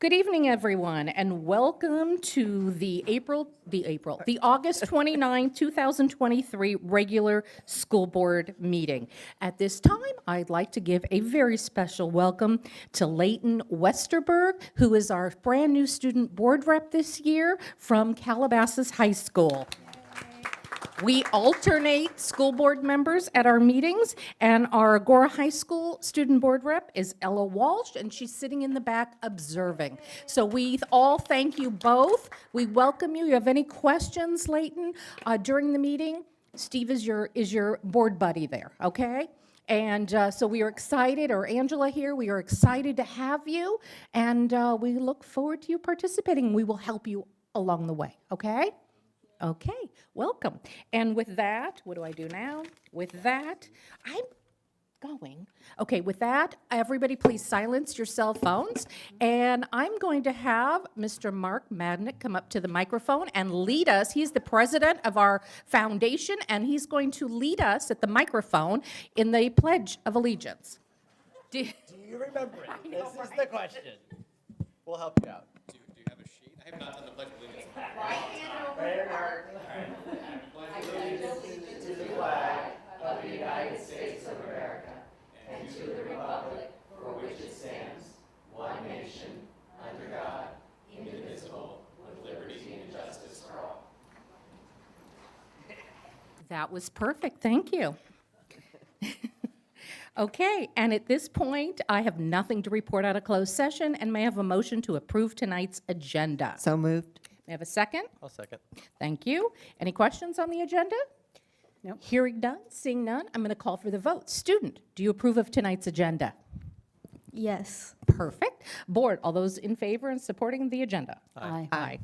Good evening, everyone, and welcome to the August 29, 2023 regular school board meeting. At this time, I'd like to give a very special welcome to Leighton Westerberg, who is our brand new student board rep this year from Calabasas High School. We alternate school board members at our meetings, and our Agora High School student board rep is Ella Walsh, and she's sitting in the back observing. So we all thank you both. We welcome you. You have any questions, Leighton, during the meeting? Steve is your board buddy there, okay? And so we are excited, or Angela here, we are excited to have you, and we look forward to you participating. We will help you along the way, okay? Okay, welcome. And with that, what do I do now? With that, I'm going. Okay, with that, everybody please silence your cell phones. And I'm going to have Mr. Mark Madnick come up to the microphone and lead us. He's the president of our foundation, and he's going to lead us at the microphone in the Pledge of Allegiance. Do you remember it? This is the question. We'll help you out. Do you have a sheet? I have not done the Pledge of Allegiance. Right hand over your heart. I pledge allegiance to the flag of the United States of America and to the republic for which it stands, one nation, under God, indivisible, with liberty and justice for all. That was perfect, thank you. Okay, and at this point, I have nothing to report out of closed session, and may I have a motion to approve tonight's agenda? So moved. May I have a second? I'll second. Thank you. Any questions on the agenda? No. Hearing none, seeing none, I'm going to call for the vote. Student, do you approve of tonight's agenda? Yes. Perfect. Board, all those in favor and supporting the agenda? Aye. Aye.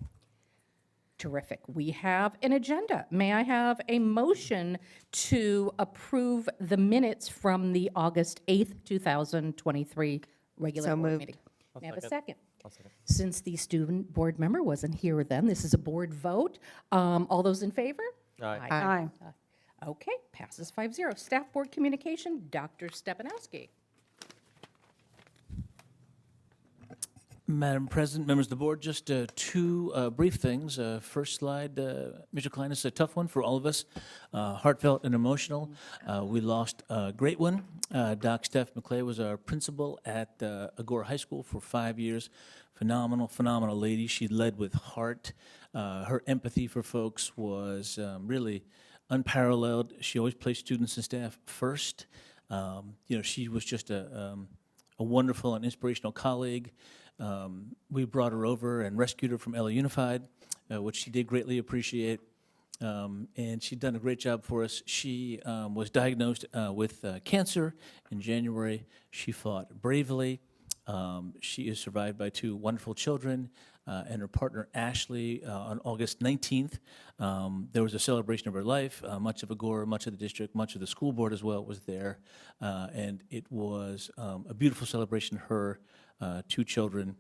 Terrific. We have an agenda. May I have a motion to approve the minutes from the August 8th, 2023 regular So board moved. meeting? May I have a second? I'll second. Since the student board member wasn't here then, this is a board vote. All those in favor? Aye. Aye. Okay, passes 5-0. Staff board communication, Dr. Stepanowski. Madam President, members of the board, just two brief things. First slide, Mr. Klein, is a tough one for all of us, heartfelt and emotional. We lost a great one. Doc Steph McClay was our principal at Agora High School for 5 years. Phenomenal, phenomenal lady. She led with heart. Her empathy for folks was really unparalleled. She always placed students and staff first. She was just a wonderful and inspirational colleague. We brought her over and rescued her from LA Unified, which she did greatly appreciate, and she'd done a great job for us. She was diagnosed with cancer in January. She fought bravely. She is survived by two wonderful children and her partner Ashley. On August 19th, there was a celebration of her life. Much of Agora, much of the district, much of the school board as well was there, and it was a beautiful celebration. Her two children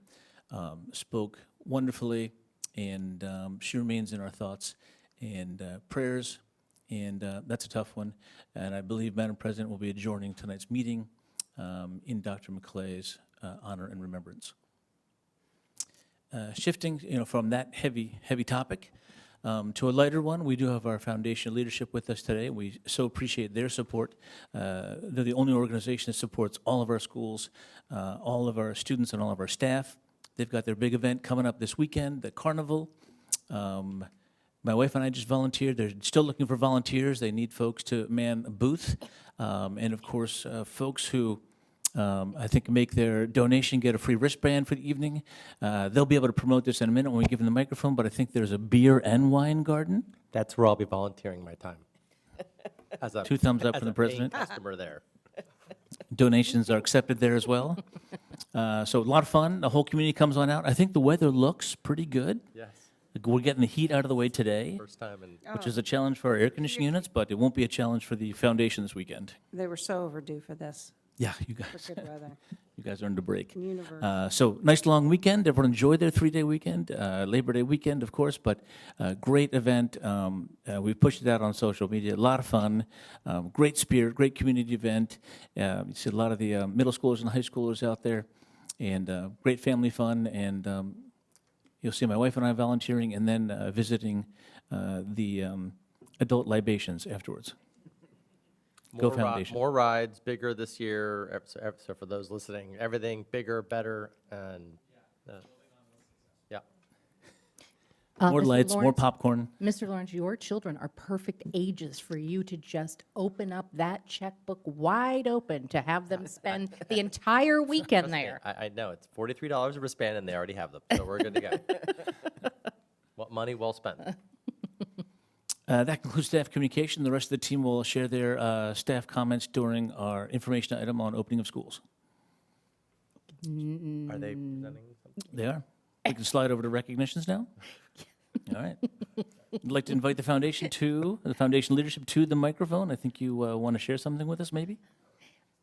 spoke wonderfully, and she remains in our thoughts and prayers, and that's a tough one. And I believe, Madam President, will be adjourning tonight's meeting in Dr. McClay's honor and remembrance. Shifting, from that heavy topic to a lighter one, we do have our foundation leadership with us today. We so appreciate their support. They're the only organization that supports all of our schools, all of our students, and all of our staff. They've got their big event coming up this weekend, the Carnival. My wife and I just volunteered. They're still looking for volunteers. They need folks to man a booth. And of course, folks who I think make their donation, get a free wristband for the evening. They'll be able to promote this in a minute when we give them the microphone, but I think there's a beer and wine garden. That's where I'll be volunteering my time. As a, Two thumbs up as from a the president. paying customer there. Donations are accepted there as well. So a lot of fun. The whole community comes on out. I think the weather looks pretty good. Yes. We're getting the heat out of the way today, First time in. which is a challenge for our air conditioning units, but it won't be a challenge for the foundation this weekend. They were so overdue for this, Yeah, you for guys, good weather. you guys earned a break. Universe. So nice long weekend. Everyone enjoy their 3-day weekend, Labor Day weekend, of course, but great event. We pushed it out on social media. A lot of fun, great spirit, great community event. You see a lot of the middle schoolers and high schoolers out there. and great family fun, and you'll see my wife and I volunteering, and then visiting the adult libations afterwards. Go Foundation. More rides, bigger this year. So for those listening, everything bigger, better, and yeah. More Mr. lights, more Lawrence? popcorn. Mr. Lawrence, your children are perfect ages for you to just open up that checkbook wide open to have them spend the entire weekend there. I know, it's $43 a wristband, and they already have them, so we're good to go. What money well spent. That concludes staff communication. The rest of the team will share their staff comments during our information item on opening of schools. Are they presenting something? They are. We can slide over to recognitions now. All right. I'd like to invite the foundation leadership to the microphone. I think you want to share something with us, maybe?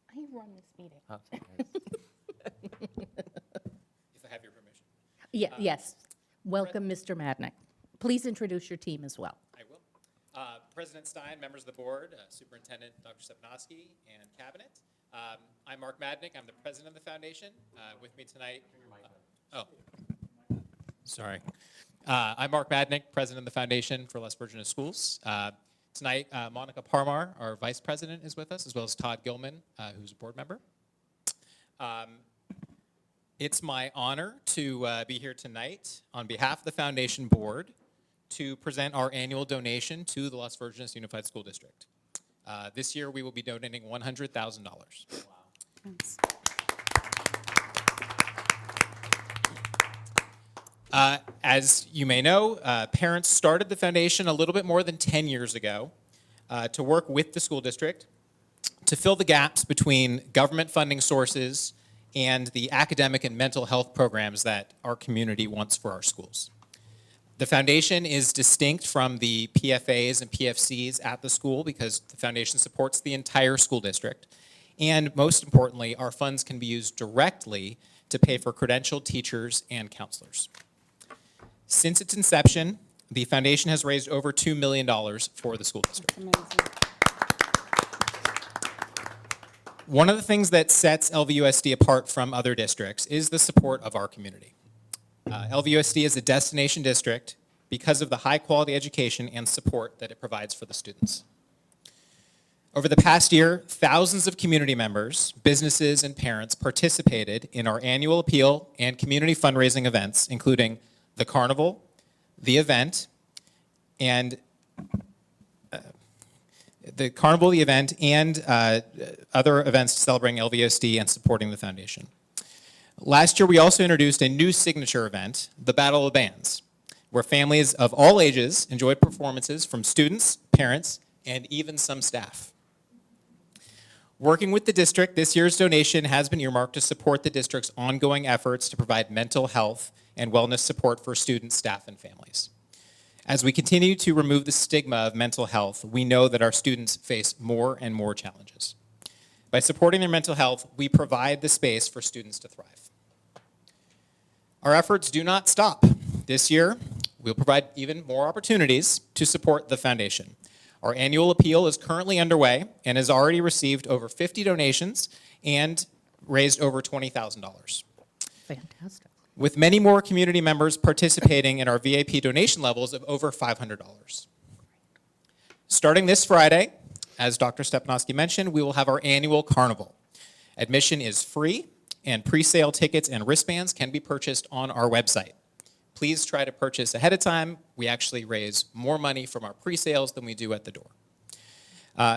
I run this meeting. Oh, sorry. If I have your permission. Yes. Welcome, Mr. Madnick. Please introduce your team as well. I will. President Stein, members of the board, Superintendent Dr. Stepnoski, and Cabinet. I'm Mark Madnick. I'm the president of the foundation. With me tonight. Sorry. I'm Mark Madnick, president of the foundation for Les Virgenes Schools. Tonight, Monica Parmar, our vice president, is with us, as well as Todd Gilman, who's a board member. It's my honor to be here tonight on behalf of the foundation board to present our annual donation to the Las Virgenes Unified School District. This year, we will be donating $100,000. Wow. As you may know, parents started the foundation a little bit more than 10 years ago to work with the school district to fill the gaps between government funding sources and the academic and mental health programs that our community wants for our schools. The foundation is distinct from the PFAs and PFCs at the school because the foundation supports the entire school district. And most importantly, our funds can be used directly to pay for credentialed teachers and counselors. Since its inception, the foundation has raised over $2 million for the school district. Amazing. One of the things that sets LVUSD apart from other districts is the support of our community. LVUSD is a destination district because of the high-quality education and support that it provides for the students. Over the past year, thousands of community members, businesses, and parents participated in our annual appeal and community fundraising events, including the carnival, the event, and other events celebrating LVUSD and supporting the foundation. Last year, we also introduced a new signature event, the Battle of the Bands, where families of all ages enjoyed performances from students, parents, and even some staff. Working with the district, this year's donation has been earmarked to support the district's ongoing efforts to provide mental health and wellness support for students, staff, and families. As we continue to remove the stigma of mental health, we know that our students face more and more challenges. By supporting their mental health, we provide the space for students to thrive. Our efforts do not stop. This year, we'll provide even more opportunities to support the foundation. Our annual appeal is currently underway and has already received over 50 donations and raised over $20,000. Fantastic. With many more community members participating in our VIP donation levels of over $500. Starting this Friday, as Dr. Stepnoski mentioned, we will have our annual carnival. Admission is free, and pre-sale tickets and wristbands can be purchased on our website. Please try to purchase ahead of time. We actually raise more money from our pre-sales than we do at the door.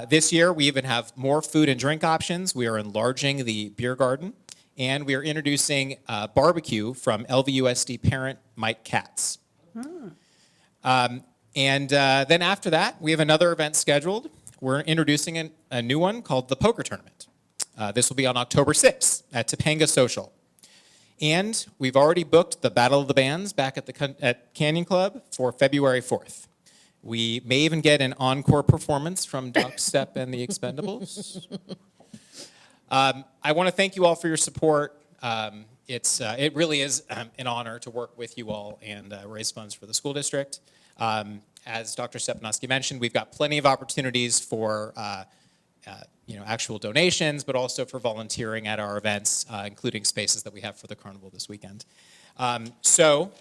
This year, we even have more food and drink options. We are enlarging the beer garden, and we are introducing barbecue from LVUSD parent Mike Katz. Then after that, we have another event scheduled. We're introducing a new one called the Poker Tournament. This will be on October 6th at Topanga Social. And we've already booked the Battle of the Bands back at Canyon Club for February 4th. We may even get an encore performance from Doc Step and the Expendables. I want to thank you all for your support. It really is an honor to work with you all and raise funds for the school district. As Dr. Stepnoski mentioned, we've got plenty of opportunities for actual donations, but also for volunteering at our events, including spaces that we have for the carnival this weekend. So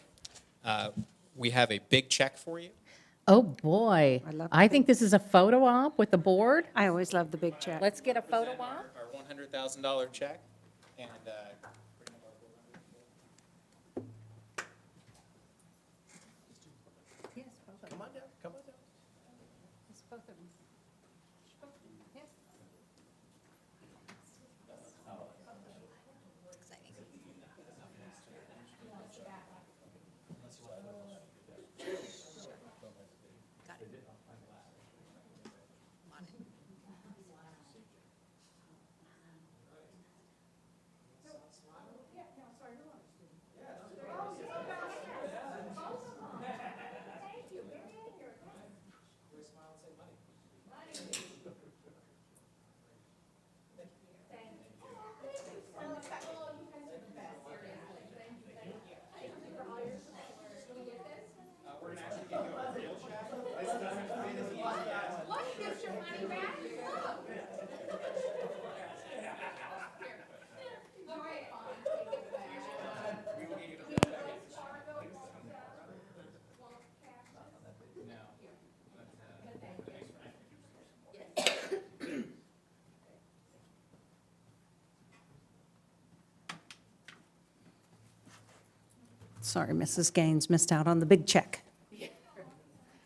we have a big check for you. Oh, boy. I love I the think this is a photo op with the board. I always love the big check. Let's get a photo op. Our $100,000 check. And come on down, come on down. Sorry, Mrs. Gaines missed out on the big check.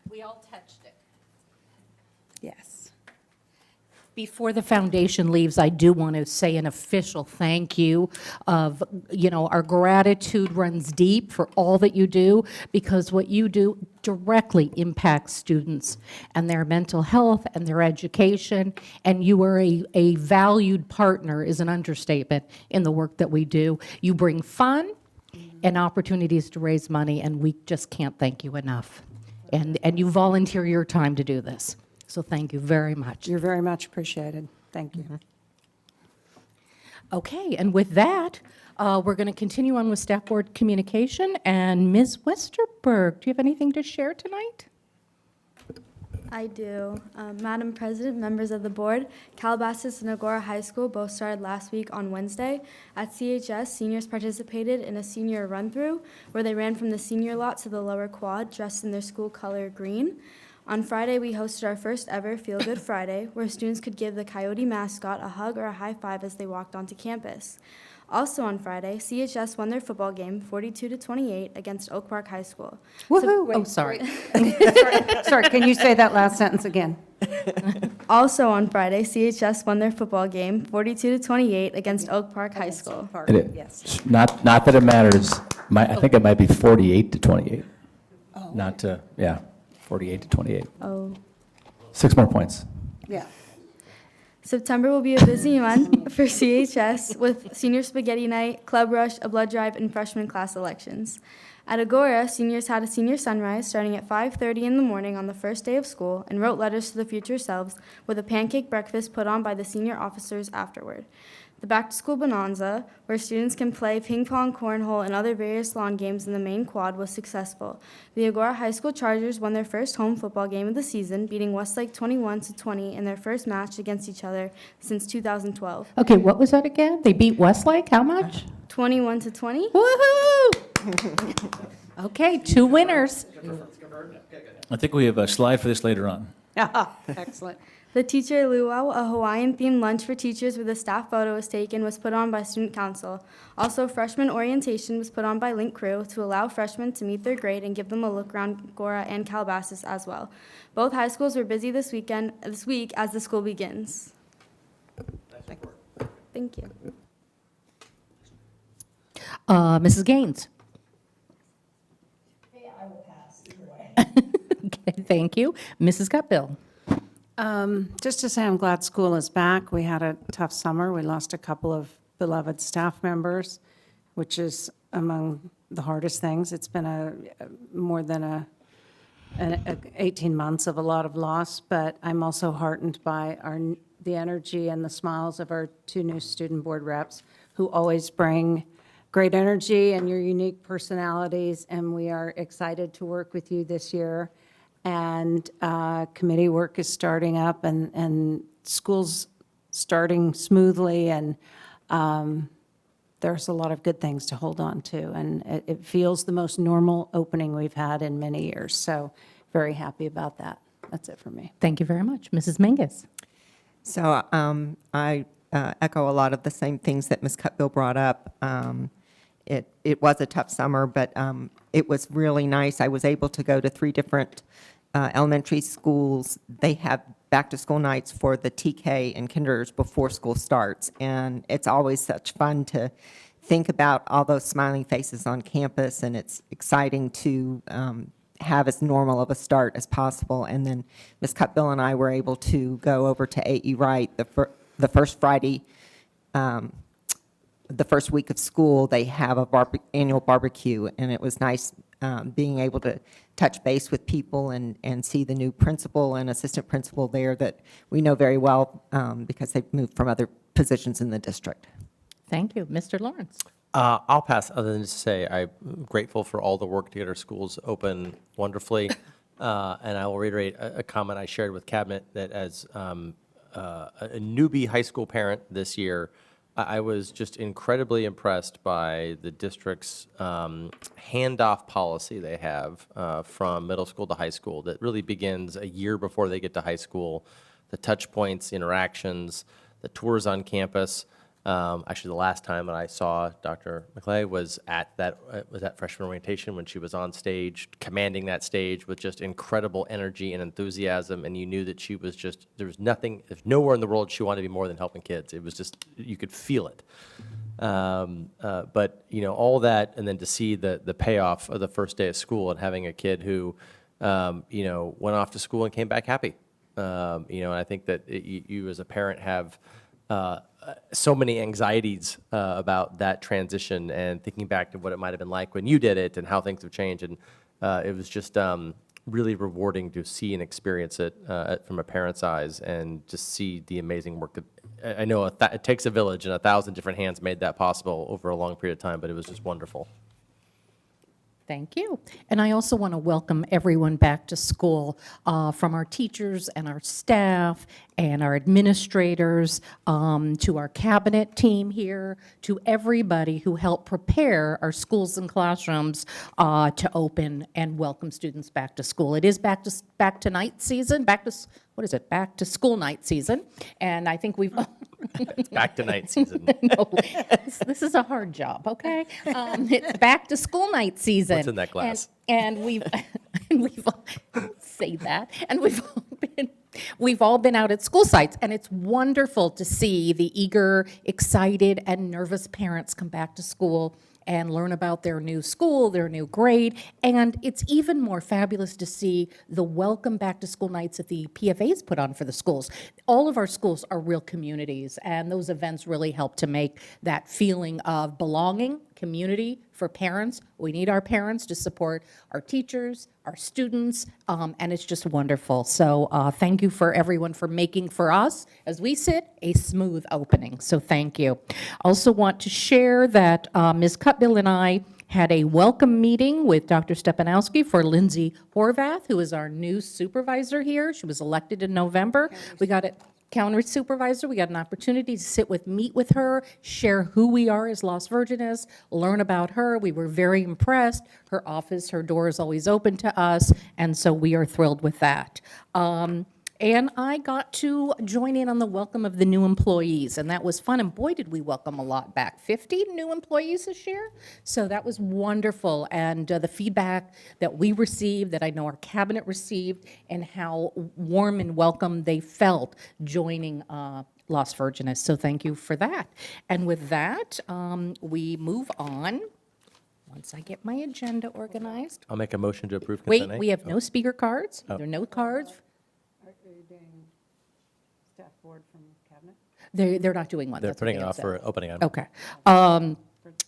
We all touched it. Yes. Before the foundation leaves, I do want to say an official thank you of, our gratitude runs deep for all that you do, because what you do directly impacts students and their mental health and their education, and you are a valued partner is an understatement in the work that we do. You bring fun and opportunities to raise money, and we just can't thank you enough. And you volunteer your time to do this. So thank you very much. You're very much appreciated. Thank you. Okay, and with that, we're going to continue on with staff board communication. And Ms. Westerberg, do you have anything to share tonight? I do. Madam President, members of the board, Calabasas and Agora High School both started last week on Wednesday. At CHS, seniors participated in a senior run-through where they ran from the senior lot to the lower quad dressed in their school color green. On Friday, we hosted our first ever Feel Good Friday, where students could give the Coyote mascot a hug or a high five as they walked onto campus. Also on Friday, CHS won their football game 42-28 against Oak Park High School. Woohoo! Oh, sorry. Sorry, can you say that last sentence again? Also on Friday, CHS won their football game 42-28 against Oak Park High School. It Yes. is. Not that it matters. I think it might be 48-28. Not to, yeah, 48-28. Oh. 6 more points. Yeah. September will be a busy month for CHS with Senior Spaghetti Night, Club Rush, a blood drive, and freshman class elections. At Agora, seniors had a senior sunrise starting at 5:30 in the morning on the first day of school and wrote letters to the future selves with a pancake breakfast put on by the senior officers afterward. The back-to-school bonanza, where students can play ping pong, cornhole, and other various lawn games in the main quad, was successful. The Agora High School Chargers won their first home football game of the season, beating Westlake 21-20 in their first match against each other since 2012. Okay, what was that again? They beat Westlake, how much? 21-20? Woohoo! Okay, 2 winners. I think we have a slide for this later on. Excellent. The Teacher Luau, a Hawaiian-themed lunch for teachers where the staff photo was taken, was put on by Student Council. Also, freshman orientation was put on by Link Crew to allow freshmen to meet their grade and give them a look around Agora and Calabasas as well. Both high schools were busy this week as the school begins. Thank you. Mrs. Gaines? I will pass. Okay, thank you. Mrs. Gutbill? Just to say I'm glad school is back. We had a tough summer. We lost a couple of beloved staff members, which is among the hardest things. It's been more than 18 months of a lot of loss, but I'm also heartened by the energy and the smiles of our 2 new student board reps who always bring great energy and your unique personalities, and we are excited to work with you this year. And committee work is starting up, and school's starting smoothly, and there's a lot of good things to hold on to. And it feels the most normal opening we've had in many years. So very happy about that. That's it for me. Thank you very much. Mrs. Mingus? So I echo a lot of the same things that Ms. Cutbill brought up. It was a tough summer, but it was really nice. I was able to go to 3 different elementary schools. They have back-to-school nights for the TK and kinders before school starts, and it's always such fun to think about all those smiling faces on campus, and it's exciting to have as normal of a start as possible. And then Ms. Cutbill and I were able to go over to A.E. Wright the first Friday, the first week of school. They have a annual barbecue, and it was nice being able to touch base with people and see the new principal and assistant principal there that we know very well because they've moved from other positions in the district. Thank you. Mr. Lawrence? I'll pass, other than to say I'm grateful for all the work to get our schools open wonderfully. And I will reiterate a comment I shared with Cabinet that as a newbie high school parent this year, I was just incredibly impressed by the district's handoff policy they have from middle school to high school that really begins a year before they get to high school. The touch points, interactions, the tours on campus. Actually, the last time that I saw Dr. McClay was at that freshman orientation when she was on stage, commanding that stage with just incredible energy and enthusiasm, and you knew that she was just, there's nowhere in the world she wanted to be more than helping kids. It was just, you could feel it. But, you know, all that, and then to see the payoff of the first day of school and having a kid who, you know, went off to school and came back happy. You know, and I think that you as a parent have so many anxieties about that transition and thinking back to what it might have been like when you did it and how things have changed. And it was just really rewarding to see and experience it from a parent's eyes and just see the amazing work that I know it takes a village and 1,000 different hands made that possible over a long period of time, but it was just wonderful. Thank you. And I also want to welcome everyone back to school, from our teachers and our staff and our administrators, to our cabinet team here, to everybody who helped prepare our schools and classrooms to open and welcome students back to school. It is back to night season, back to school night season. And I think we've It's back to night season. no, this is a hard job, okay? It's back to school night season. What's in that glass? And we've don't say that. And we've all been out at school sites, and it's wonderful to see the eager, excited, and nervous parents come back to school and learn about their new school, their new grade. And it's even more fabulous to see the welcome back to school nights that the PFAs put on for the schools. All of our schools are real communities, and those events really help to make that feeling of belonging, community for parents. We need our parents to support our teachers, our students, and it's just wonderful. So thank you for everyone for making for us, as we sit, a smooth opening. So thank you. Also want to share that Ms. Cutbill and I had a welcome meeting with Dr. Stepanowski for Lindsay Horvath, who is our new supervisor here. She was elected in November. We got it. County supervisor, we got an opportunity to meet with her, share who we are as Las Virgenes, learn about her. We were very impressed. Her office, her door is always open to us, and so we are thrilled with that. And I got to join in on the welcome of the new employees, and that was fun. And boy, did we welcome a lot back. 50 new employees this year. So that was wonderful. And the feedback that we received, that I know our cabinet received, and how warm and welcome they felt joining Las Virgenes. So thank you for that. And with that, we move on. Once I get my agenda organized. I'll make a motion to approve consent Wait, A. we have no speaker cards. There are no cards. Staff board from cabinet? They're not doing one. They're That's what putting they it had off said. for opening item. Okay.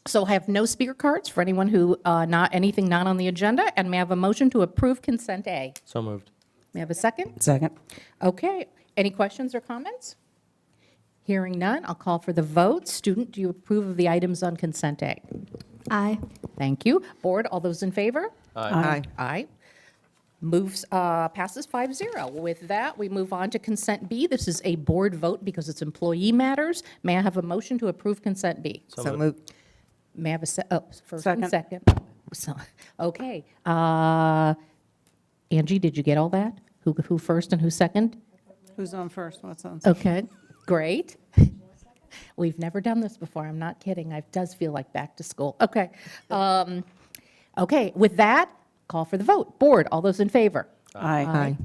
So I have no speaker cards for anyone who, anything not on the agenda, and may I have a motion to approve consent A? So moved. May I have a second? Second. Okay. Any questions or comments? Hearing none, I'll call for the vote. Student, do you approve of the items on consent A? Aye. Thank you. Board, all those in favor? Aye. Aye. Passes 5-0. With that, we move on to consent B. This is a board vote because it's employee matters. May I have a motion to approve consent B? So moved. May I have first and Second. second? Okay. Angie, did you get all that? Who first and who second? Who's on first? What's on second? Okay, great. We've never done this before, I'm not kidding. It does feel like back to school. Okay. Okay, with that, call for the vote. Board, all those in favor? Aye.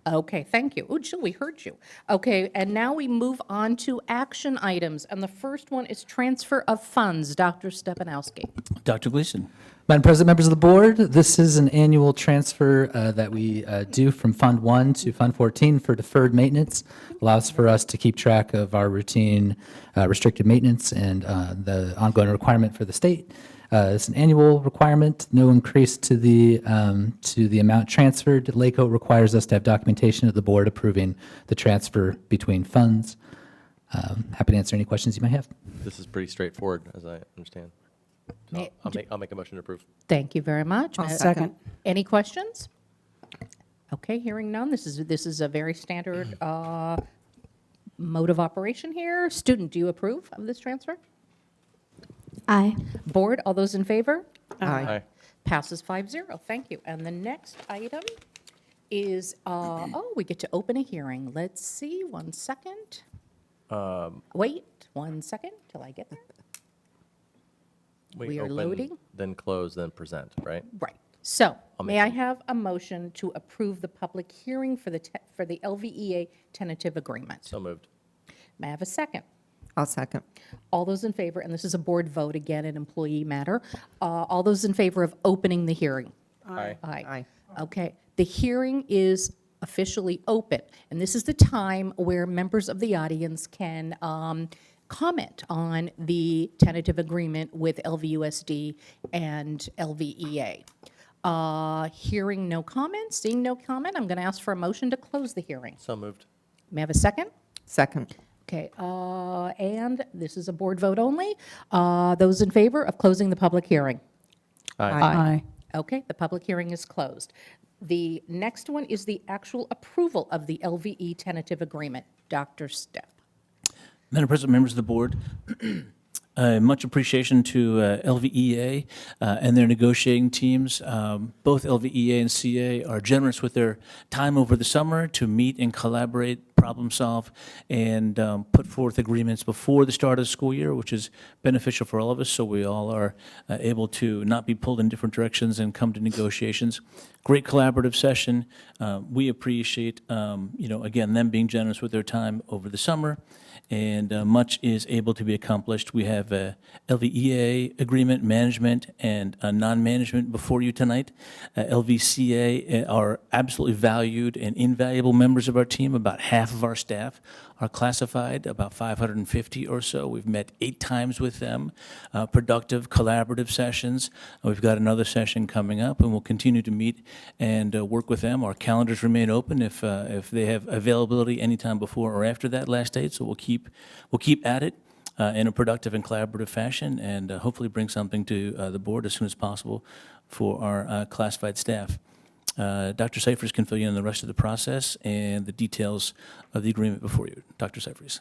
Okay, thank you. Oh, Jill, we heard you. Okay, and now we move on to action items, and the first one is transfer of funds. Dr. Stepanowski. Dr. Gleason. Madam President, members of the board, this is an annual transfer that we do from Fund 1 to Fund 14 for deferred maintenance. Allows for us to keep track of our routine restricted maintenance and the ongoing requirement for the state. It's an annual requirement, no increase to the amount transferred. LACO requires us to have documentation of the board approving the transfer between funds. Happy to answer any questions you may have. This is pretty straightforward, as I understand. So I'll make a motion to approve. Thank you very much. I'll second. Any questions? Okay, hearing none. This is a very standard mode of operation here. Student, do you approve of this transfer? Aye. Board, all those in favor? Aye. Passes 5-0. Thank you. And the next item is, we get to open a hearing. Let's see, 1 second. Wait 1 second till I get there. We are open, loading. Then close, then present, right? Right. So, I'll may make I have a motion to approve the public hearing for the LVEA tentative agreement? So moved. May I have a second? I'll second. All those in favor, and this is a board vote, again, an employee matter. All those in favor of opening the hearing? Aye. Aye. Okay. The hearing is officially open, and this is the time where members of the audience can comment on the tentative agreement with LVUSD and LVEA. Hearing no comment, seeing no comment, I'm going to ask for a motion to close the hearing. So moved. May I have a second? Second. Okay, and this is a board vote only. Those in favor of closing the public hearing? Aye. Okay, the public hearing is closed. The next one is the actual approval of the LVE tentative agreement. Dr. Stepp. Madam President, members of the board, much appreciation to LVEA and their negotiating teams. Both LVEA and CA are generous with their time over the summer to meet and collaborate, problem solve, and put forth agreements before the start of the school year, which is beneficial for all of us, so we all are able to not be pulled in different directions and come to negotiations. Great collaborative session. We appreciate, again, them being generous with their time over the summer, and much is able to be accomplished. We have a LVEA agreement, management, and non-management before you tonight. LVCA are absolutely valued and invaluable members of our team. About half of our staff are classified, about 550 or so. We've met 8 times with them, productive, collaborative sessions. We've got another session coming up, and we'll continue to meet and work with them. Our calendars remain open if they have availability anytime before or after that last date, so we'll keep at it in a productive and collaborative fashion, and hopefully bring something to the board as soon as possible for our classified staff. Dr. Seifers can fill you in the rest of the process and the details of the agreement before you. Dr. Seifers.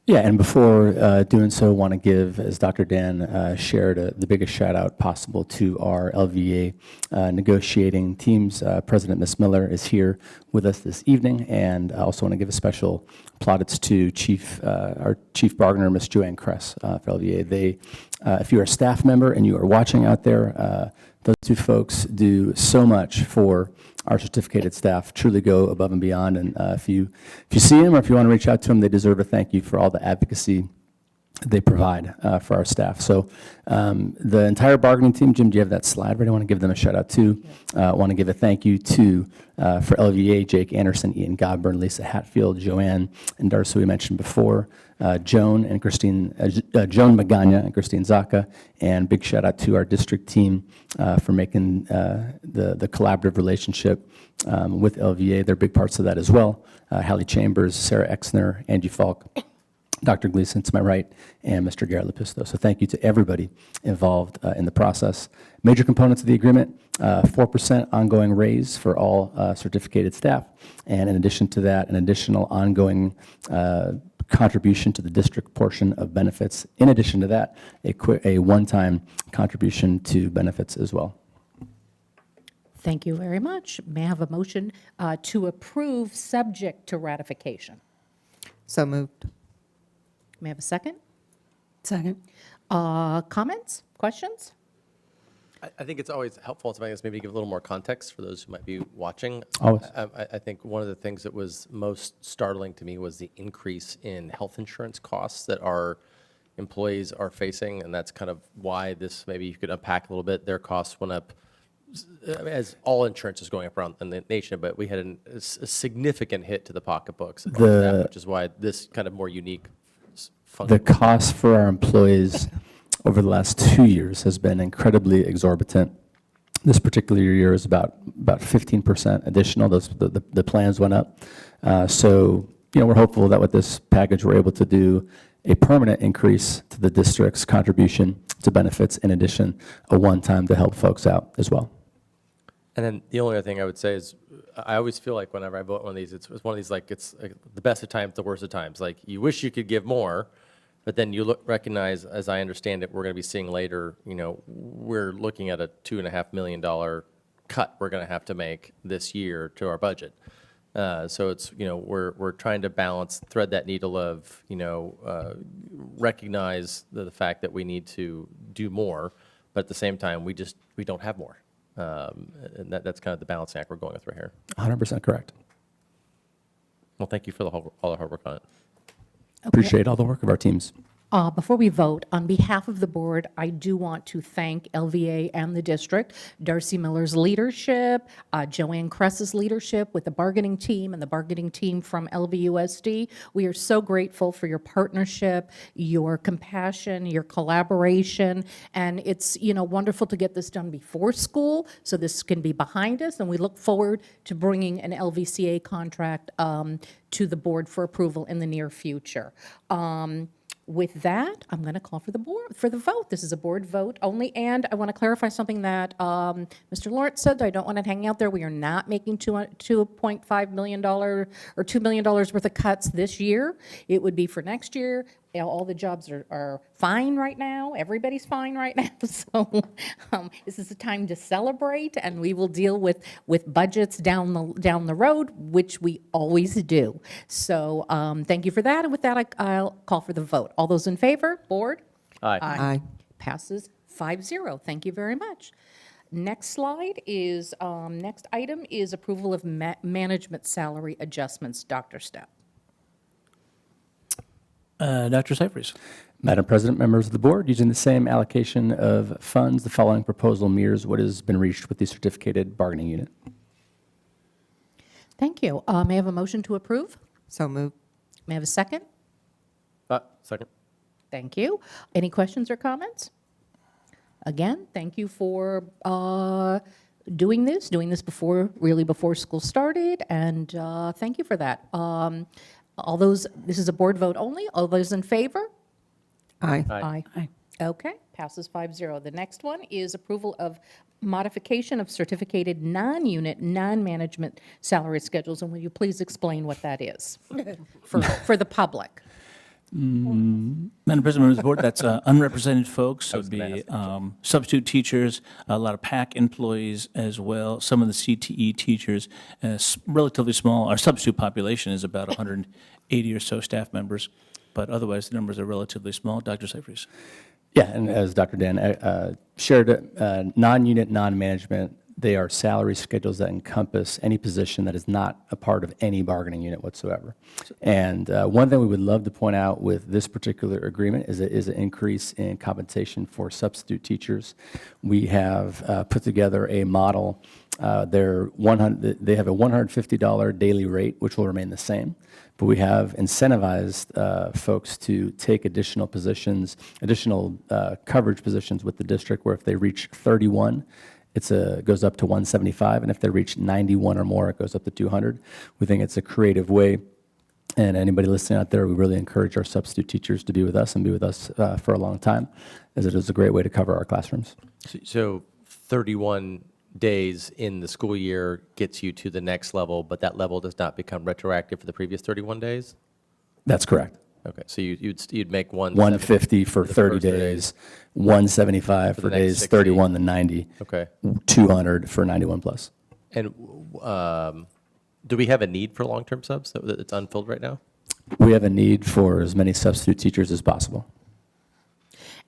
Yeah, and before doing so, want to give, as Dr. Dan shared, the biggest shout out possible to our LVA negotiating teams. President Ms. Miller is here with us this evening, and I also want to give a special plaudits to our Chief Bargainer, Ms. Joanne Kress for LVA. If you're a staff member and you are watching out there, those 2 folks do so much for our certificated staff, truly go above and beyond. And if you see them or if you want to reach out to them, they deserve a thank you for all the advocacy they provide for our staff. So the entire bargaining team, Jim, do you have that slide ready? I want to give them a shout out too. I want to give a thank you to, for LVA, Jake Anderson, Ian Godburn, Lisa Hatfield, Joanne and Darcy, we mentioned before, Joan Magana and Christine Zaka, and big shout out to our district team for making the collaborative relationship with LVA. They're big parts of that as well. Hallie Chambers, Sarah Exner, Angie Falk, Dr. Gleason to my right, and Mr. Garrett Lepisto. So thank you to everybody involved in the process. Major components of the agreement, 4% ongoing raise for all certificated staff, and in addition to that, an additional ongoing contribution to the district portion of benefits. In addition to that, a one-time contribution to benefits as well. Thank you very much. May I have a motion to approve subject to ratification? So moved. May I have a second? Second. Comments, questions? I think it's always helpful to, I guess, maybe give a little more context for those who might be watching. Always. I think one of the things that was most startling to me was the increase in health insurance costs that our employees are facing, and that's kind of why this, maybe you could unpack a little bit. Their costs went up, as all insurance is going up around in the nation, but we had a significant hit to the pocketbooks, of that, which is why this kind of more unique function. The cost for our employees over the last 2 years has been incredibly exorbitant. This particular year is about 15% additional. The plans went up. So, we're hopeful that with this package, we're able to do a permanent increase to the district's contribution to benefits, in addition, a one-time to help folks out as well. And then the only other thing I would say is, I always feel like whenever I vote one of these, it's one of these, like, it's like the best of times, the worst of times. Like, you wish you could give more, but then you recognize, as I understand it, we're going to be seeing later, we're looking at a $2.5 million cut we're going to have to make this year to our budget. So it's, we're trying to thread that needle of, recognize the fact that we need to do more, but at the same time, we don't have more. And that's kind of the balancing act we're going with right here. 100% correct. Well, thank you for all the hard work on it. Appreciate all the work of our teams. Before we vote, on behalf of the board, I do want to thank LVA and the district, Darcy Miller's leadership, Joanne Kress's leadership with the bargaining team and the bargaining team from LVUSD. We are so grateful for your partnership, your compassion, your collaboration, and it's, wonderful to get this done before school so this can be behind us, and we look forward to bringing an LVCA contract to the board for approval in the near future. With that, I'm going to call for the vote. This is a board vote only, and I want to clarify something that Mr. Lawrence said. I don't want to hang out there. We are not making $2.5 million or $2 million worth of cuts this year. It would be for next year. All the jobs are fine right now. Everybody's fine right now. So this is a time to celebrate, and we will deal with budgets down the road, which we always do. So thank you for that. And with that, I'll call for the vote. All those in favor? Board? Aye. Aye. Passes 5-0. Thank you very much. Next slide is, next item is approval of management salary adjustments. Dr. Stepp. Dr. Cyphers. Madam President, members of the board, using the same allocation of funds, the following proposal mirrors what has been reached with the certificated bargaining unit. Thank you. May I have a motion to approve? So moved. May I have a second? Second. Thank you. Any questions or comments? Again, thank you for doing this before school started, and thank you for that. This is a board vote only. All those in favor? Aye. Aye. Okay, passes 5-0. The next one is approval of modification of certificated non-unit, non-management salary schedules, and will you please explain what that is for the public? Madam President, members of the board, that's unrepresented folks. So it would be substitute teachers, a lot of PAC employees as well, some of the CTE teachers, relatively small. Our substitute population is about 180 or so staff members, but otherwise the numbers are relatively small. Dr. Cyphers. Yeah, and as Dr. Dan shared, non-unit, non-management, they are salary schedules that encompass any position that is not a part of any bargaining unit whatsoever. And one thing we would love to point out with this particular agreement is an increase in compensation for substitute teachers. We have put together a model. They have a $150 daily rate, which will remain the same. But we have incentivized folks to take additional positions, additional coverage positions with the district, where if they reach 31, it goes up to 175, and if they reach 91 or more, it goes up to 200. We think it's a creative way And anybody listening out there, we really encourage our substitute teachers to be with us and be with us for a long time, as it is a great way to cover our classrooms. So 31 days in the school year gets you to the next level, but that level does not become retroactive for the previous 31 days? That's correct. Okay, so you'd make 150 for the 30 first 30 days, 175 For for the next days 60. 31 to 90, Okay. 200 for 91 plus. And do we have a need for long-term subs that's unfilled right now? We have a need for as many substitute teachers as possible.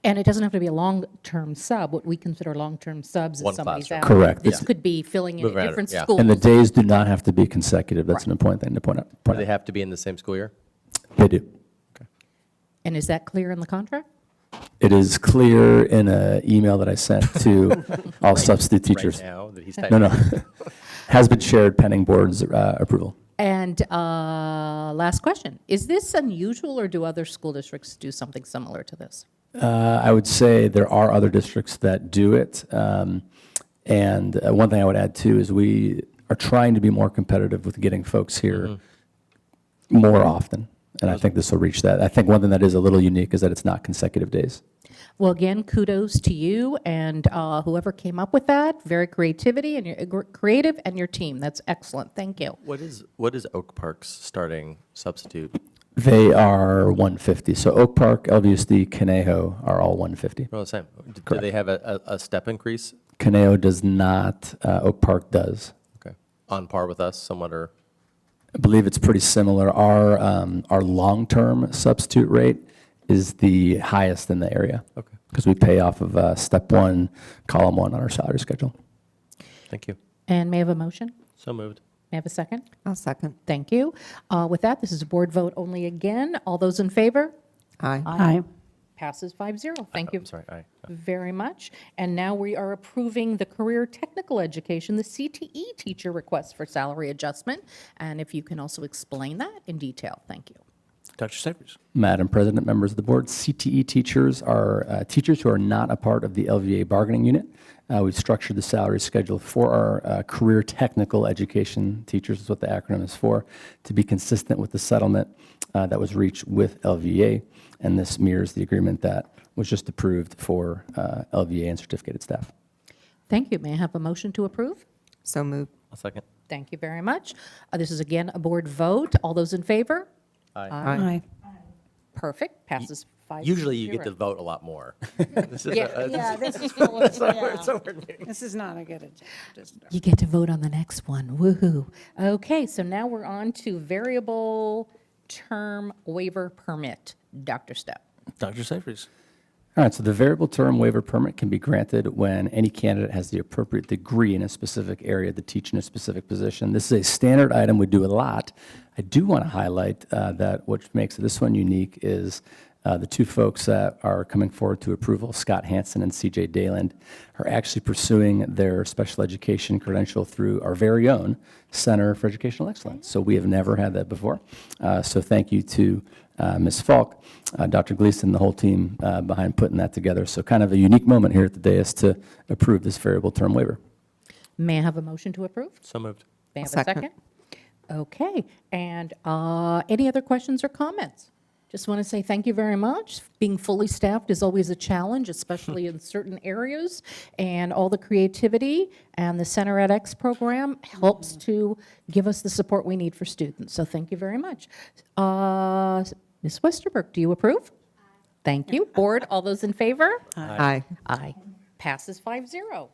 And it doesn't have to be a long-term sub. What we consider long-term subs One is somebody's classroom. out. Correct. This Yeah. could be filling in Move at around, different yeah. schools. And the days do not have to be consecutive. That's an important thing to point out. Do they have to be in the same school year? They do. And is that clear in the contract? It is clear in an email that I sent to all substitute teachers. Right now that he's No, typing? no. Has been shared pending board's approval. And last question, is this unusual or do other school districts do something similar to this? I would say there are other districts that do it. And one thing I would add too is we are trying to be more competitive with getting folks here more often. And I think this will reach that. I think one thing that is a little unique is that it's not consecutive days. Well, again, kudos to you and whoever came up with that. Very creativity and your creative and your team. That's excellent. Thank you. What is Oak Park's starting substitute? They are 150. So Oak Park, LVSD, Conejo are all 150. Well, the same. Do they have a step increase? Conejo does not. Oak Park does. Okay. On par with us, somewhat, or? I believe it's pretty similar. Our long-term substitute rate is the highest in the area. Okay. Because we pay off of step one, column one on our salary schedule. Thank you. And may I have a motion? So moved. May I have a second? I'll second. Thank you. With that, this is a board vote only again. All those in favor? Aye. Aye. Passes 5-0. Thank you I'm sorry, aye. very much. And now we are approving the Career Technical Education, the CTE teacher request for salary adjustment. And if you can also explain that in detail, thank you. Dr. Cyphers. Madam President, members of the board, CTE teachers are teachers who are not a part of the LVA bargaining unit. We've structured the salary schedule for our career technical education teachers, is what the acronym is for, to be consistent with the settlement that was reached with LVA. And this mirrors the agreement that was just approved for LVA and certificated staff. Thank you. May I have a motion to approve? So moved. A second. Thank you very much. This is again a board vote. All those in favor? Aye. Perfect. Passes 5-0. Usually you get to vote a lot more. This is Yeah. This is full of, it's a weird meeting. This is not a good agenda. You get to vote on the next one. Woohoo. Okay, so now we're on to variable term waiver permit. Dr. Stepp. Dr. Cyphers. All right, so the variable term waiver permit can be granted when any candidate has the appropriate degree in a specific area to teach in a specific position. This is a standard item we do a lot. I do want to highlight that what makes this one unique is the two folks that are coming forward to approval, Scott Hansen and CJ Dayland, are actually pursuing their special education credential through our very own Center for Educational Excellence. So we have never had that before. So thank you to Ms. Falk, Dr. Gleason, the whole team behind putting that together. So kind of a unique moment here at the dais to approve this variable term waiver. May I have a motion to approve? So moved. May I have a Second. second? Okay, and any other questions or comments? Just want to say thank you very much. Being fully staffed is always a challenge, especially in certain areas, and all the creativity and the Center edX program helps to give us the support we need for students. So thank you very much. Ms. Westerberg, do you approve? Thank you. Board, all those in favor? Aye. Aye. Passes 5-0.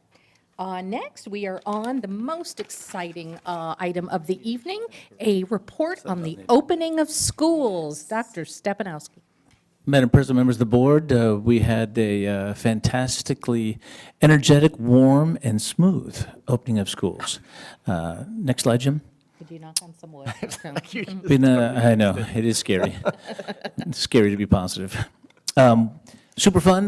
Next, we are on the most exciting item of the evening, a report on the opening of schools. Dr. Stepanowski. Madam President, members of the board, we had a fantastically energetic, warm, and smooth opening of schools. Next slide, Jim. Could you knock on some wood? I know, it is scary. It's scary to be positive. Super fun.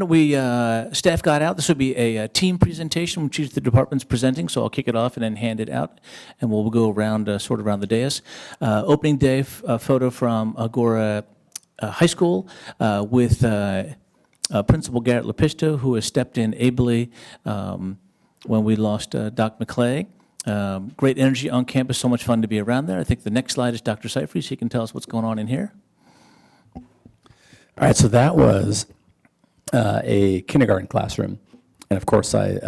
Staff got out. This will be a team presentation, which is the department's presenting, so I'll kick it off and then hand it out, and we'll go around, sort of around the dais. Opening day photo from Agora High School with Principal Garrett Lepisto, who has stepped in ably when we lost Doc McClay. Great energy on campus, so much fun to be around there. I think the next slide is Dr. Seifried. He can tell us what's going on in here. All right, so that was a kindergarten classroom, and of course I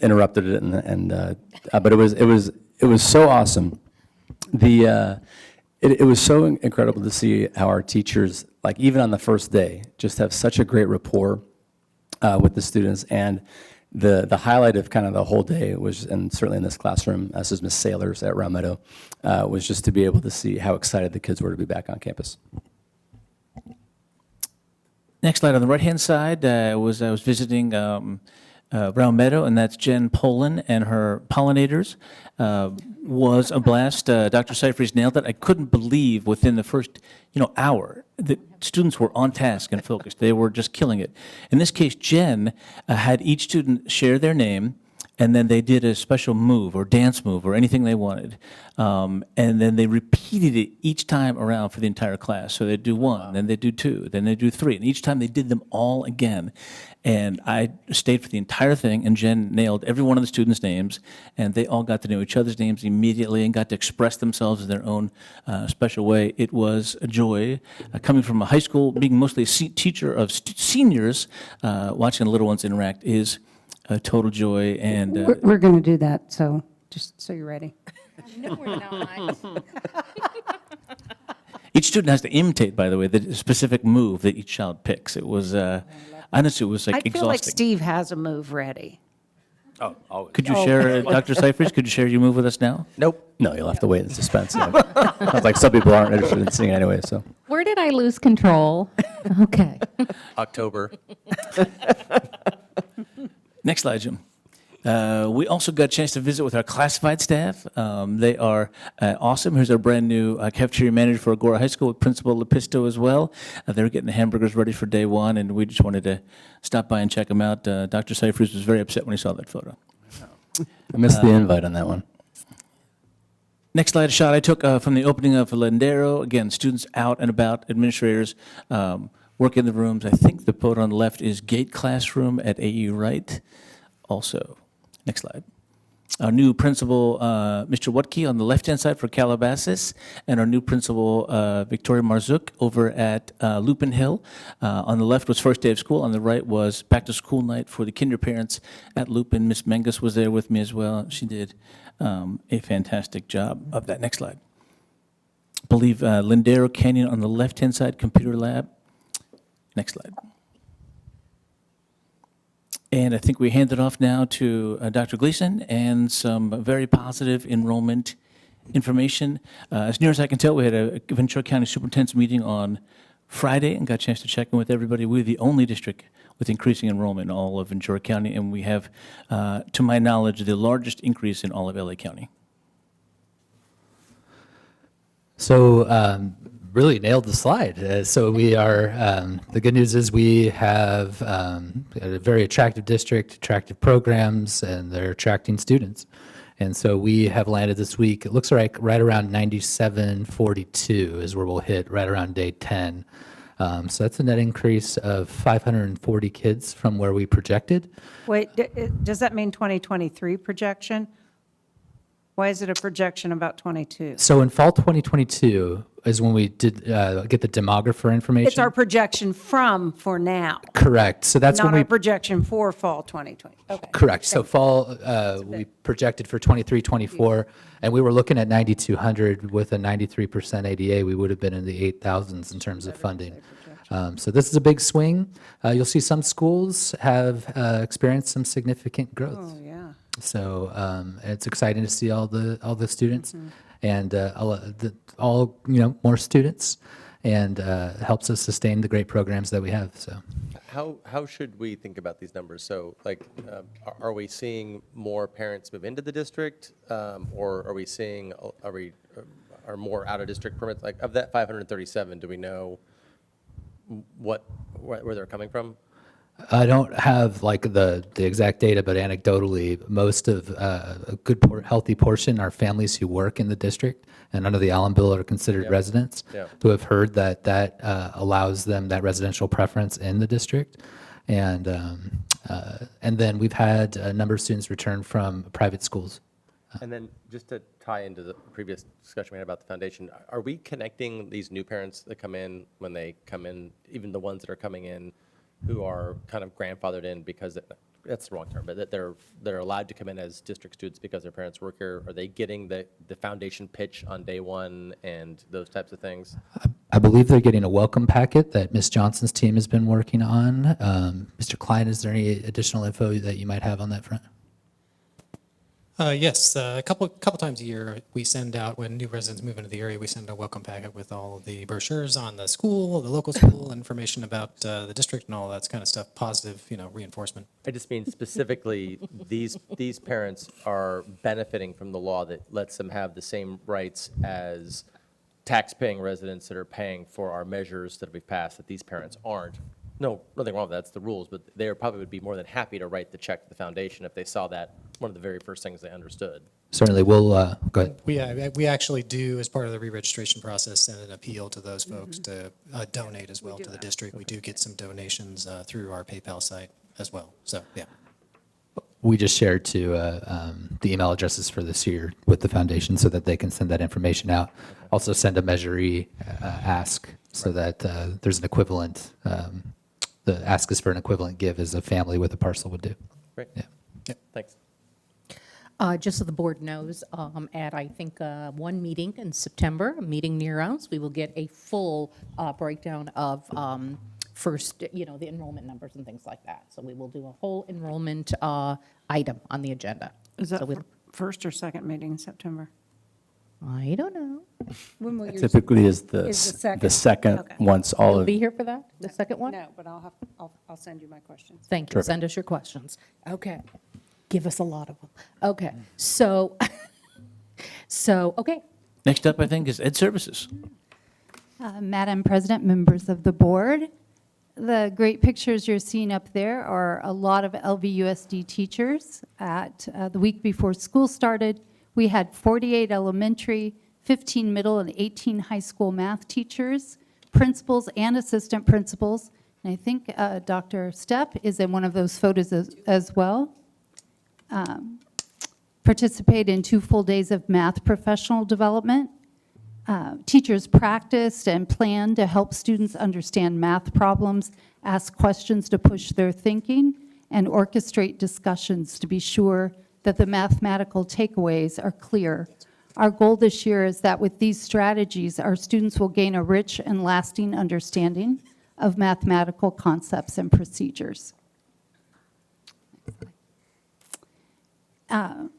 interrupted it, but it was so awesome. It was so incredible to see how our teachers, like even on the first day, just have such a great rapport with the students. And the highlight of kind of the whole day was, and certainly in this classroom, this is Miss Sailors at Round Meadow, was just to be able to see how excited the kids were to be back on campus. Next slide on the right-hand side I was visiting Round Meadow, and that's Jen Poland and her pollinators. Was a blast. Dr. Seifried nailed it. I couldn't believe within the first hour that students were on task and focused. They were just killing it. In this case, Jen had each student share their name, and then they did a special move or dance move or anything they wanted. And then they repeated it each time around for the entire class. So they'd do one, then they'd do two, then they'd do three. And each time they did them all again. And I stayed for the entire thing, and Jen nailed every one of the students' names, and they all got to know each other's names immediately and got to express themselves in their own special way. It was a joy. Coming from a high school, being mostly a teacher of seniors, watching the little ones interact is a total joy. And We're going to do that, so just so you're ready. No, we're not. each student has to imitate, by the way, the specific move that each child picks. It was, honestly, it was like I exhausting. feel like Steve has a move ready. Could you share, Dr. Seifried, could you share your move with us now? Nope. No, you'll have to wait in suspense. Sounds like some people aren't interested in seeing it anyway, so. Where did I lose control? Okay. October. Next slide, Jim. We also got a chance to visit with our classified staff. They are awesome. Here's our brand new cafeteria manager for Agora High School, with Principal Lepisto as well. They're getting the hamburgers ready for day one, and we just wanted to stop by and check them out. Dr. Seifried was very upset when he saw that photo. I missed the invite on that one. Next slide shot I took from the opening of Lindero. Again, students out and about, administrators work in the rooms. I think the photo on the left is Gate Classroom at AU Wright. Also, next slide. Our new principal, Mr. Watke, on the left-hand side for Calabasas, and our new principal, Victoria Marzuk, over at Lupin Hill. On the left was first day of school. On the right was back-to-school night for the kinder parents at Lupin. Miss Mengus was there with me as well. She did a fantastic job of that. Next slide. I believe Lindero Canyon on the left-hand side, computer lab. Next slide. And I think we hand it off now to Dr. Gleason and some very positive enrollment information. As near as I can tell, we had a Ventura County Superintendent's meeting on Friday and got a chance to check in with everybody. We're the only district with increasing enrollment in all of Ventura County, and we have, to my knowledge, the largest increase in all of LA County. So really nailed the slide. So we are, the good news is we have a very attractive district, attractive programs, and they're attracting students. And so we have landed this week, it looks like right around 9742 is where we'll hit right around day 10. So that's a net increase of 540 kids from where we projected. Wait, does that mean 2023 projection? Why is it a projection about 22? So in fall 2022 is when we did get the demographer information. It's our projection for now, Correct. So that's not when we our projection for fall 2020. Okay. Correct. So fall, we projected for 23, 24, and we were looking at 9,200 with a 93% ADA. We would have been in the 8,000s in terms of funding. So this is a big swing. You'll see some schools have experienced some significant growth. Oh, yeah. So it's exciting to see all the students and all more students, and helps us sustain the great programs that we have. So. How should we think about these numbers? So, like, are we seeing more parents move into the district, or are we seeing are more out of district permits? Like, of that 537, do we know where they're coming from? I don't have like the exact data, but anecdotally, most of a good healthy portion are families who work in the district and under the Allen Bill are considered residents, who have heard that allows them that residential preference in the district, and then we've had a number of students return from private schools And then just to tie into the previous discussion we had about the foundation, are we connecting these new parents that come in when they come in, even the ones that are coming in who are kind of grandfathered in because that's the wrong term, but that they're allowed to come in as district students because their parents work here? Are they getting the foundation pitch on day one and those types of things? I believe they're getting a welcome packet that Ms. Johnson's team has been working on. Mr. Klein, is there any additional info that you might have on that front? Yes, a couple times a year, we send out, when new residents move into the area, we send a welcome packet with all of the brochures on the school, the local school, information about the district and all that kind of stuff, positive, reinforcement. I just mean specifically, these parents are benefiting from the law that lets them have the same rights as tax-paying residents that are paying for our measures that we've passed, that these parents aren't. No, nothing wrong with that, that's the rules, but they probably would be more than happy to write the check to the foundation if they saw that one of the very first things they understood. Certainly, we'll, go ahead. We actually do, as part of the re-registration process, send an appeal to those folks to donate as well to the district. We do get some donations through our PayPal site as well, so, yeah. We just shared to the email addresses for this year with the foundation so that they can send that information out. Also send a measuree ask so that there's an equivalent, the ask is for an equivalent give as a family with a parcel would do. Great. Yeah. Thanks. Just so the board knows, at, I think, one meeting in September, a meeting near us, we will get a full breakdown of first, the enrollment numbers and things like that. So we will do a whole enrollment item on the agenda. Is that So for first or second meeting in September? I don't know. When will yours? Typically is the Is the second. the second, Okay. once all You'll of, be here for that, the second one? No, but I'll send you my questions. Thank you. Terrific. Send us your questions. Okay. Give us a lot of them. Okay. So, okay. Next up, I think, is Ed Services. Madam President, members of the board, the great pictures you're seeing up there are a lot of LVUSD teachers. At the week before school started, we had 48 elementary, 15 middle, and 18 high school math teachers, principals and assistant principals. And I think Dr. Stepp is in one of those photos as well. Participate in 2 full days of math professional development. Teachers practiced and planned to help students understand math problems, ask questions to push their thinking, and orchestrate discussions to be sure that the mathematical takeaways are clear. Our goal this year is that with these strategies, our students will gain a rich and lasting understanding of mathematical concepts and procedures.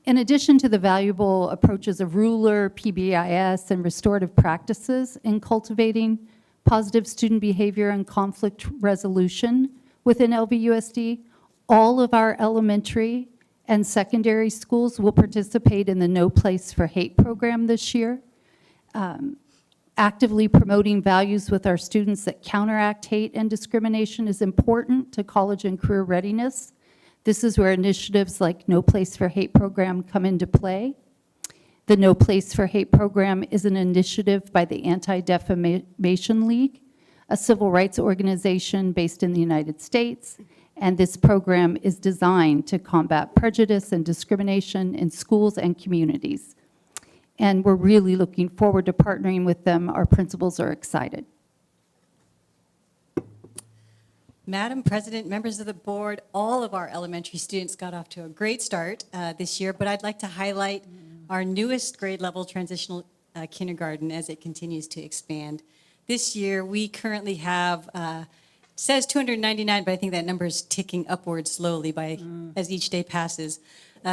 In addition to the valuable approaches of ruler, PBIS, and restorative practices in cultivating positive student behavior and conflict resolution within LVUSD, all of our elementary and secondary schools will participate in the No Place for Hate program this year, actively promoting values with our students that counteract hate and discrimination is important to college and career readiness. This is where initiatives like No Place for Hate program come into play. The No Place for Hate program is an initiative by the Anti-Defamation League, a civil rights organization based in the United States, and this program is designed to combat prejudice and discrimination in schools and communities. And we're really looking forward to partnering with them. Our principals are excited. Madam President, members of the board, all of our elementary students got off to a great start this year, but I'd like to highlight our newest grade level transitional kindergarten as it continues to expand. This year, we currently have, says 299, but I think that number is ticking upward slowly as each day passes.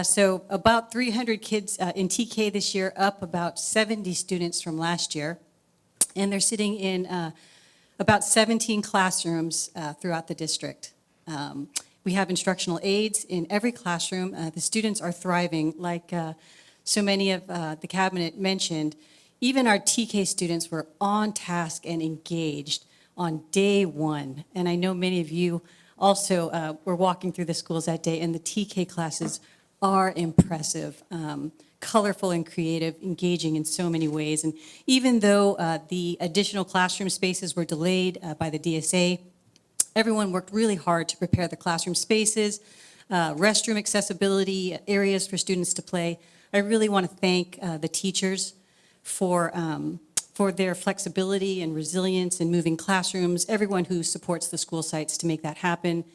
So about 300 kids in TK this year, up about 70 students from last year. And they're sitting in about 17 classrooms throughout the district. We have instructional aides in every classroom. The students are thriving, like so many of the cabinet mentioned. Even our TK students were on task and engaged on day one. And I know many of you also were walking through the schools that day, and the TK classes are impressive. Colorful and creative, engaging in so many ways. And even though the additional classroom spaces were delayed by the DSA, everyone worked really hard to prepare the classroom spaces, restroom accessibility, areas for students to play. I really want to thank the teachers for their flexibility and resilience in moving classrooms, everyone who supports the school sites to make that happen,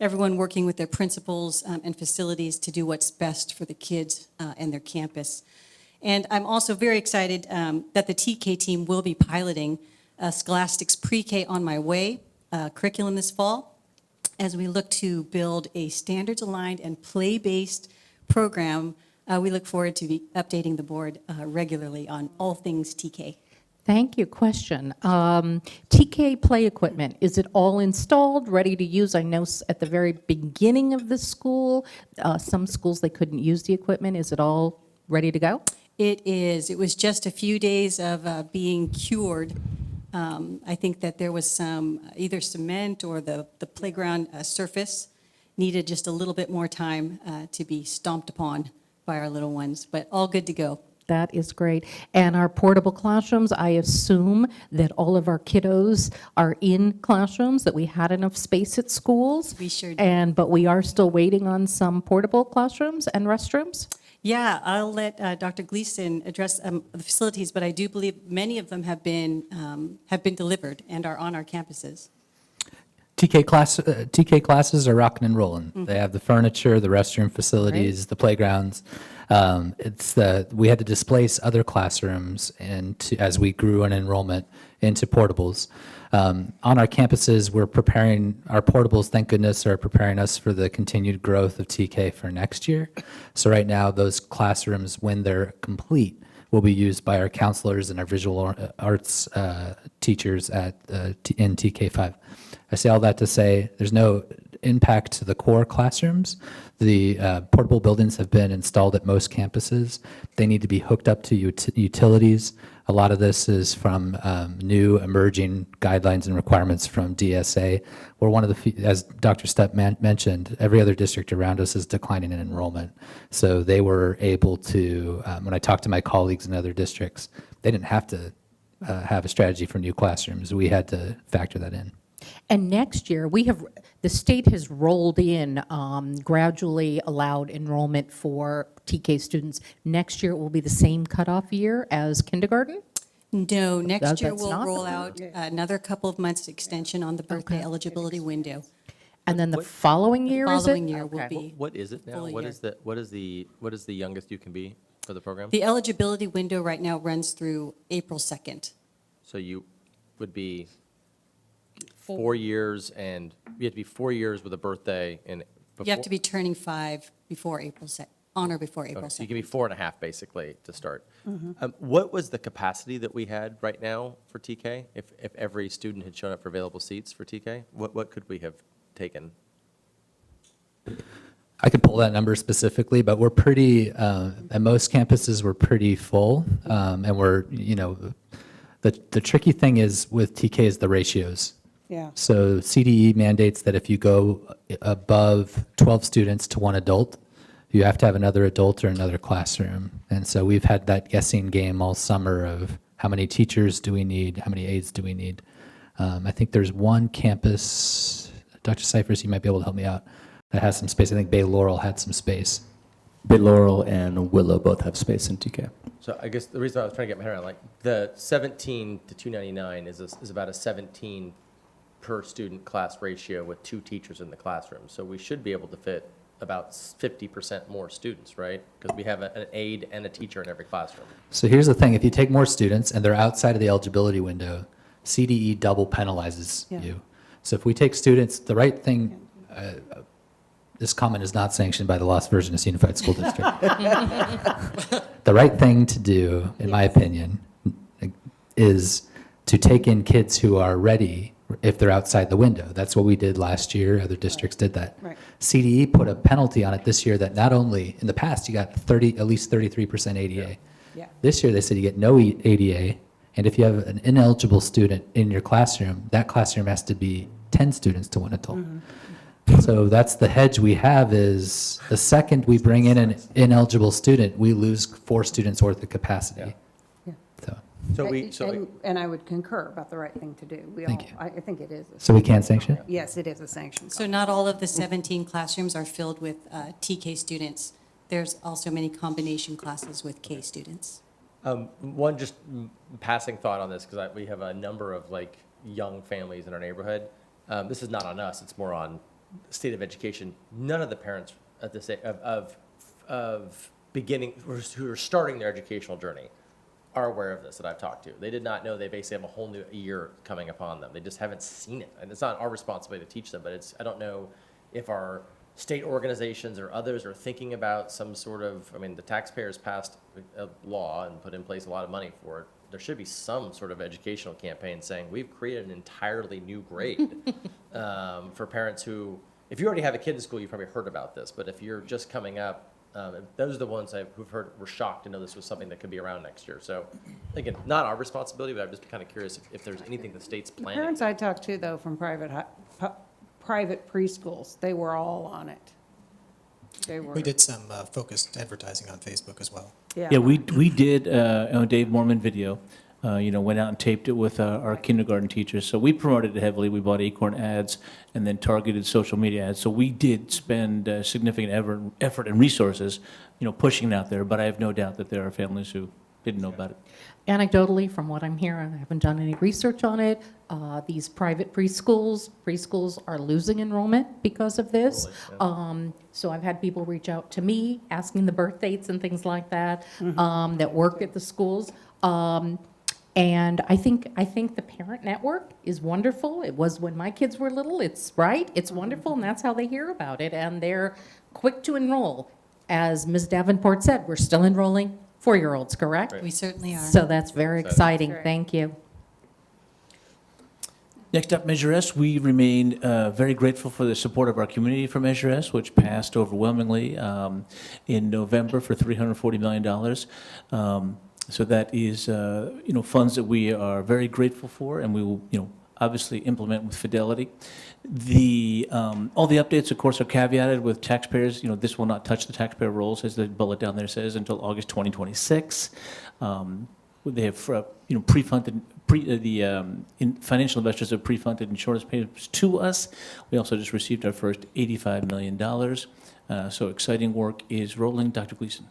everyone working with their principals and facilities to do what's best for the kids and their campus. And I'm also very excited that the TK team will be piloting Scholastic's Pre-K On My Way curriculum this fall as we look to build a standards-aligned and play-based program. We look forward to be updating the board regularly on all things TK. Thank you. Question. TK play equipment, is it all installed, ready to use? I know at the very beginning of the school, some schools, they couldn't use the equipment. Is it all ready to go? It is. It was just a few days of being cured. I think that there was some, either cement or the playground surface needed just a little bit more time to be stomped upon by our little ones, but all good to go. That is great. And our portable classrooms, I assume that all of our kiddos are in classrooms, that we had enough space at schools? We sure do. But we are still waiting on some portable classrooms and restrooms? Yeah, I'll let Dr. Gleason address the facilities, but I do believe many of them have been delivered and are on our campuses. TK classes are rocking and rolling. They have the furniture, the restroom facilities, the playgrounds. We had to displace other classrooms as we grew in enrollment into portables. On our campuses, we're preparing, our portables, thank goodness, are preparing us for the continued growth of TK for next year. So right now, those classrooms, when they're complete, will be used by our counselors and our visual arts teachers in TK5. I say all that to say there's no impact to the core classrooms. The portable buildings have been installed at most campuses. They need to be hooked up to utilities. A lot of this is from new emerging guidelines and requirements from DSA. We're one of the few, as Dr. Stepp mentioned, every other district around us is declining in enrollment. So they were able to, when I talked to my colleagues in other districts, they didn't have to have a strategy for new classrooms. We had to factor that in. And next year, the state has rolled in gradually allowed enrollment for TK students. Next year, it will be the same cutoff year as kindergarten? No, next year That's we'll not roll out another couple of months extension on the birthday eligibility window. And then the following year, is it? Following year will Okay. be. What is it now? Full What year. is the youngest you can be for the program? The eligibility window right now runs through April 2nd. So you would be 4 years, and you have to be 4 years with a birthday in. You have to be turning 5 before April 2nd, on or before April Okay, so you 2nd. can be 4.5 basically to start. What was the capacity that we had right now for TK? If every student had shown up for available seats for TK, what could we have taken? I could pull that number specifically, but we're pretty, at most campuses, we're pretty full. And we're, the tricky thing is with TK is the ratios. Yeah. So CDE mandates that if you go above 12 students to one adult, you have to have another adult or another classroom. And so we've had that guessing game all summer of how many teachers do we need, how many aides do we need. I think there's one campus, Dr. Cyphers, you might be able to help me out, that has some space. I think Bay Laurel had some space. Bay Laurel and Willow both have space in TK. So I guess the reason I was trying to get my head around, like the 17 to 299 is about a 17 per student class ratio with 2 teachers in the classroom. So we should be able to fit about 50% more students, right? Because we have an aide and a teacher in every classroom. So here's the thing, if you take more students and they're outside of the eligibility window, CDE double penalizes you. So if we take students, the right thing, this comment is not sanctioned by the Las Virgenes Unified School District. The right thing to do, in my opinion, is to take in kids who are ready if they're outside the window. That's what we did last year. Other districts did that. Right. CDE put a penalty on it this year that not only, in the past, you got at least 33% ADA. Yeah. This year, they said you get no ADA, and if you have an ineligible student in your classroom, that classroom has to be 10 students to one adult. So that's the hedge we have is the second we bring in an ineligible student, we lose 4 students worth of capacity. So. And I would concur about the right thing to do. Thank you. I think it is. So we can sanction it? Yes, it is a sanction. So not all of the 17 classrooms are filled with TK students. there's also many combination classes with K students. One just passing thought on this, because we have a number of like young families in our neighborhood. This is not on us, it's more on state of education. None of the parents at this of beginning, who are starting their educational journey, are aware of this that I've talked to. They did not know they basically have a whole new year coming upon them. They just haven't seen it. And it's not our responsibility to teach them, but I don't know if our state organizations or others are thinking about some sort of, I mean, the taxpayers passed a law and put in place a lot of money for it. There should be some sort of educational campaign saying, we've created an entirely new grade for parents who, if you already have a kid in school, you've probably heard about this, but if you're just coming up, those are the ones who've heard, were shocked to know this was something that could be around next year. So again, not our responsibility, but I'm just kind of curious if there's anything the state's The planning. parents I talked to, though, from private preschools, they were all on it. They were. We did some focused advertising on Facebook as well. Yeah, we did a Dave Mormon video, went out and taped it with our kindergarten teachers. So we promoted it heavily. We bought Acorn ads and then targeted social media ads. So we did spend significant effort and resources, pushing it out there. But I have no doubt that there are families who didn't know about it. Anecdotally, from what I'm hearing, I haven't done any research on it, these private preschools are losing enrollment because of this. So I've had people reach out to me, asking the birth dates and things like that, that work at the schools. And I think the parent network is wonderful. It was when my kids were little, it's wonderful, and that's how they hear about it, and they're quick to enroll. As Ms. Davenport said, we're still enrolling 4-year-olds, correct? We certainly are. So that's very exciting. Thank you. Next up, Measure S. We remain very grateful for the support of our community for Measure S, which passed overwhelmingly in November for $340 million. So that is, funds that we are very grateful for, and we will, obviously implement with fidelity. All the updates, of course, are caveated with taxpayers. This will not touch the taxpayer rolls, as the bullet down there says, until August 2026. They have, pre-funded. Financial investors have pre-funded insurance payments to us. We also just received our first $85 million. So exciting work is rolling. Dr. Gleason.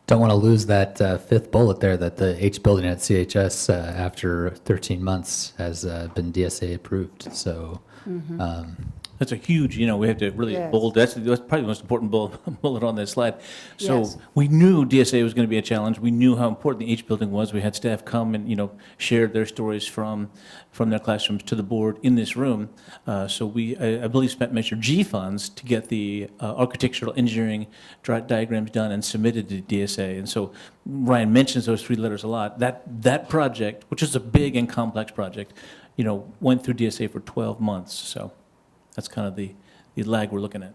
Don't want to lose that fifth bullet there, that the H building at CHS after 13 months has been DSA approved. So That's a huge, we have to really Yes. bold, that's probably the most important bullet on this slide. So Yes. we knew DSA was going to be a challenge. We knew how important the H building was. We had staff come and, share their stories from their classrooms to the board in this room. So we, I believe, spent Measure G funds to get the architectural engineering diagrams done and submitted to DSA. And so Ryan mentions those 3 letters a lot. That project, which is a big and complex project, went through DSA for 12 months. So that's kind of the lag we're looking at.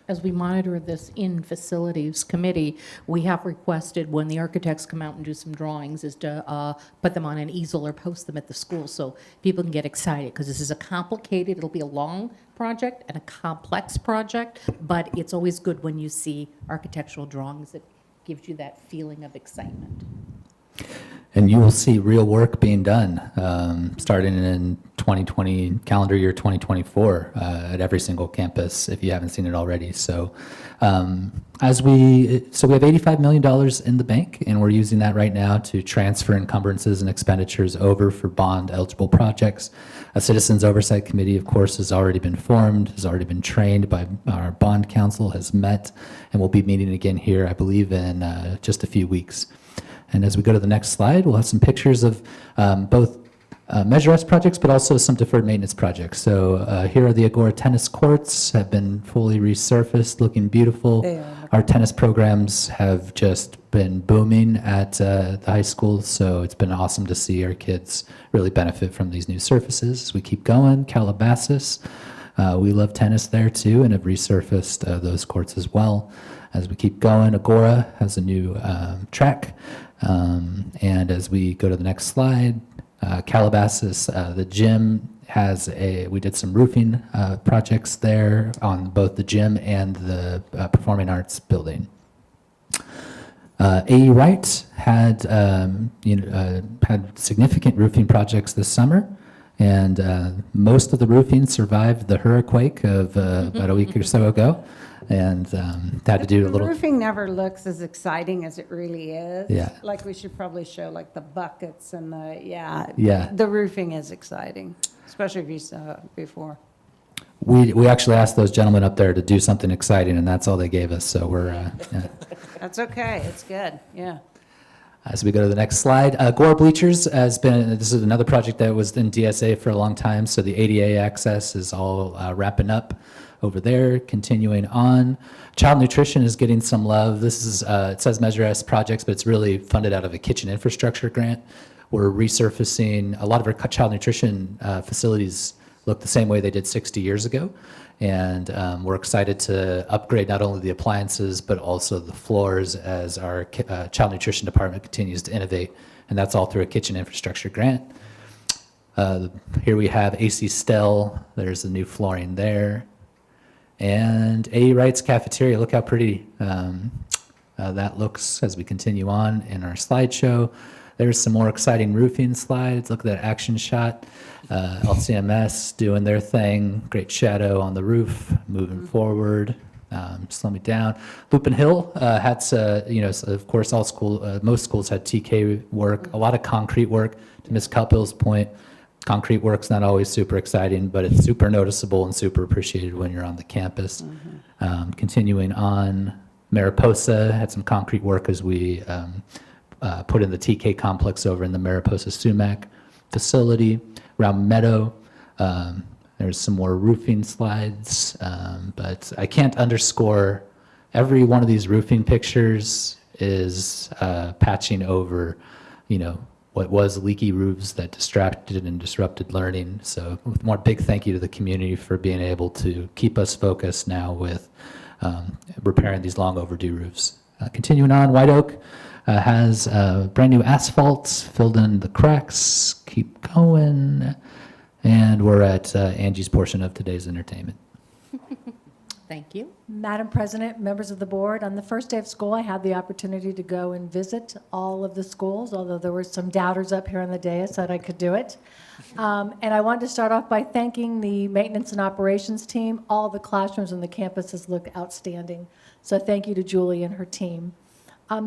As we monitor this in facilities committee, we have requested when the architects come out and do some drawings is to put them on an easel or post them at the school so people can get excited, because this is a complicated, it'll be a long project and a complex project, but it's always good when you see architectural drawings. It gives you that feeling of excitement. And you will see real work being done starting in 2020, calendar year 2024 at every single campus, if you haven't seen it already. So we have $85 million in the bank, and we're using that right now to transfer encumbrances and expenditures over for bond eligible projects. A Citizens Oversight Committee, of course, has already been formed, has already been trained by our bond council, has met, and we'll be meeting again here, I believe, in just a few weeks. And as we go to the next slide, we'll have some pictures of both Measure S projects, but also some deferred maintenance projects. So here are the Agora tennis courts, have been fully resurfaced, looking beautiful. They are. Our tennis programs have just been booming at the high school, so it's been awesome to see our kids really benefit from these new surfaces. As we keep going, Calabasas, we love tennis there too, and have resurfaced those courts as well. As we keep going, Agora has a new track. And as we go to the next slide, Calabasas, the gym we did some roofing projects there on both the gym and the performing arts building. AE Wright had significant roofing projects this summer. And most of the roofing survived the hurricane of about a week or so ago, and had to do a The little. roofing never looks as exciting as it really is. Yeah. Like, we should probably show like the buckets and the, yeah. Yeah. The roofing is exciting, especially if you saw it before. We actually asked those gentlemen up there to do something exciting, and that's all they gave us. So we're yeah. That's okay, it's good, yeah. As we go to the next slide, Gore Bleachers has been, this is another project that was in DSA for a long time, so the ADA access is all wrapping up over there. Continuing on, child nutrition is getting some love. This is, it says Measure S projects, but it's really funded out of a kitchen infrastructure grant. We're resurfacing, a lot of our child nutrition facilities look the same way they did 60 years ago. And we're excited to upgrade not only the appliances, but also the floors as our child nutrition department continues to innovate. And that's all through a kitchen infrastructure grant. Here we have AC Stell. There's the new flooring there. And A. Wright's Cafeteria. Look how pretty that looks as we continue on in our slideshow. There's some more exciting roofing slides. Look at that action shot. LCMS doing their thing. Great shadow on the roof. Moving forward. Slow me down. Lupin Hill had, of course, most schools had TK work. A lot of concrete work. To Ms. Cupill's point, concrete work's not always super exciting, but it's super noticeable and super appreciated when you're on the campus. Continuing on, Mariposa had some concrete work as we put in the TK complex over in the Mariposa Sumac facility. Round Meadow, there's some more roofing slides, but I can't underscore, every one of these roofing pictures is patching over, what was leaky roofs that distracted and disrupted learning. So more big thank you to the community for being able to keep us focused now with repairing these long overdue roofs. Continuing on, White Oak has brand new asphalt, filled in the cracks, keep going. And we're at Angie's portion of today's entertainment. Thank you. Madam President, members of the board, on the first day of school, I had the opportunity to go and visit all of the schools, although there were some doubters up here on the dais that I could do it. And I wanted to start off by thanking the maintenance and operations team. All the classrooms and the campuses look outstanding. So thank you to Julie and her team.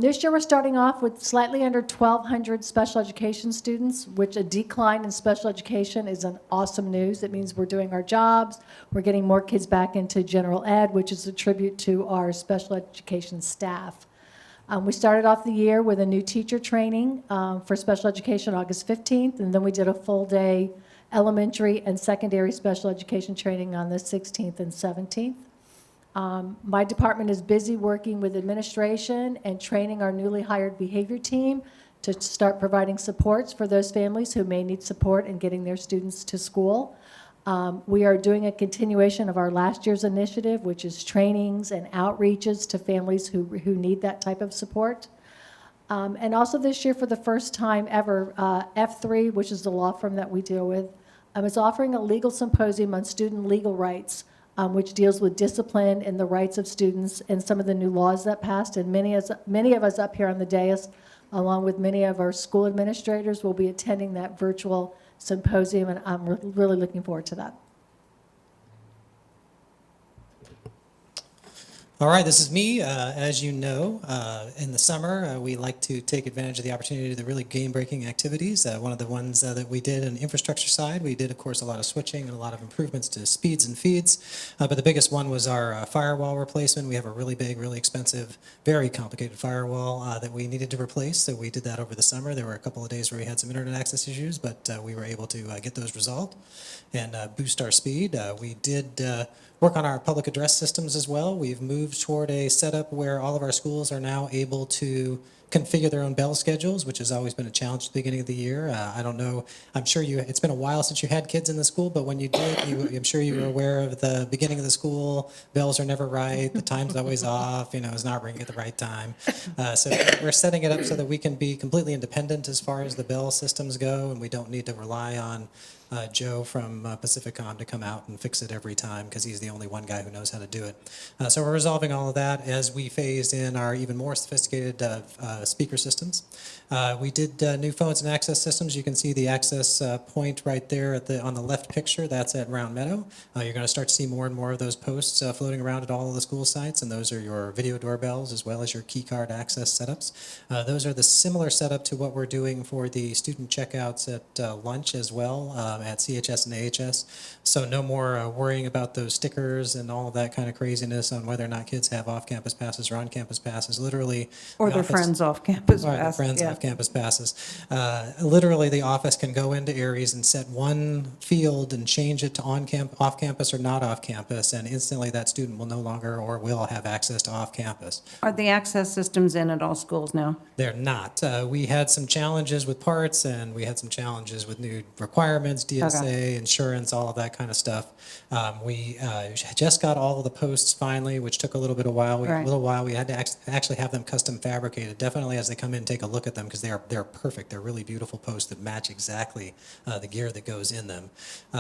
This year, we're starting off with slightly under 1,200 special education students, which a decline in special education is an awesome news. It means we're doing our jobs. We're getting more kids back into general ed, which is a tribute to our special education staff. We started off the year with a new teacher training for special education August 15th, and then we did a full day elementary and secondary special education training on the 16th and 17th. My department is busy working with administration and training our newly hired behavior team to start providing supports for those families who may need support in getting their students to school. We are doing a continuation of our last year's initiative, which is trainings and outreaches to families who need that type of support. And also this year, for the first time ever, F3, which is the law firm that we deal with, is offering a legal symposium on student legal rights, which deals with discipline and the rights of students and some of the new laws that passed. And many of us up here on the dais, along with many of our school administrators, will be attending that virtual symposium, and I'm really looking forward to that. All right, this is me. As you know, in the summer, we like to take advantage of the opportunity to do the really game-breaking activities. One of the ones that we did on the infrastructure side, we did, of course, a lot of switching and a lot of improvements to speeds and feeds. But the biggest one was our firewall replacement. We have a really big, really expensive, very complicated firewall that we needed to replace. So we did that over the summer. There were a couple of days where we had some internet access issues, but we were able to get those resolved and boost our speed. We did work on our public address systems as well. We've moved toward a setup where all of our schools are now able to configure their own bell schedules, which has always been a challenge at the beginning of the year. I don't know, I'm sure it's been a while since you had kids in the school, but when you did, I'm sure you were aware of the beginning of the school, bells are never right, the time's always off, it's not ringing at the right time. So we're setting it up so that we can be completely independent as far as the bell systems go, and we don't need to rely on Joe from Pacificom to come out and fix it every time because he's the only one guy who knows how to do it. So we're resolving all of that as we phase in our even more sophisticated speaker systems. We did new phones and access systems. You can see the access point right there on the left picture. That's at Round Meadow. You're going to start to see more and more of those posts floating around at all of the school sites, and those are your video doorbells as well as your key card access setups. Those are the similar setup to what we're doing for the student checkouts at lunch as well at CHS and AHS. So no more worrying about those stickers and all of that kind of craziness on whether or not kids have off-campus passes or on-campus passes. Literally, Or the their office- friends off campus. or their pass, friends yeah. off-campus passes. Literally, the office can go into Aries and set one field and change it to off-campus or not off-campus, and instantly that student will no longer or will have access to off-campus. Are the access systems in at all schools now? They're not. We had some challenges with parts, and we had some challenges with new requirements, DSA, insurance, all of that kind of stuff. We just got all of the posts finally, which took a little bit of while. We had to actually have them custom fabricated. Definitely, as they come in, take a look at them because they're perfect. They're really beautiful posts that match exactly the gear that goes in them.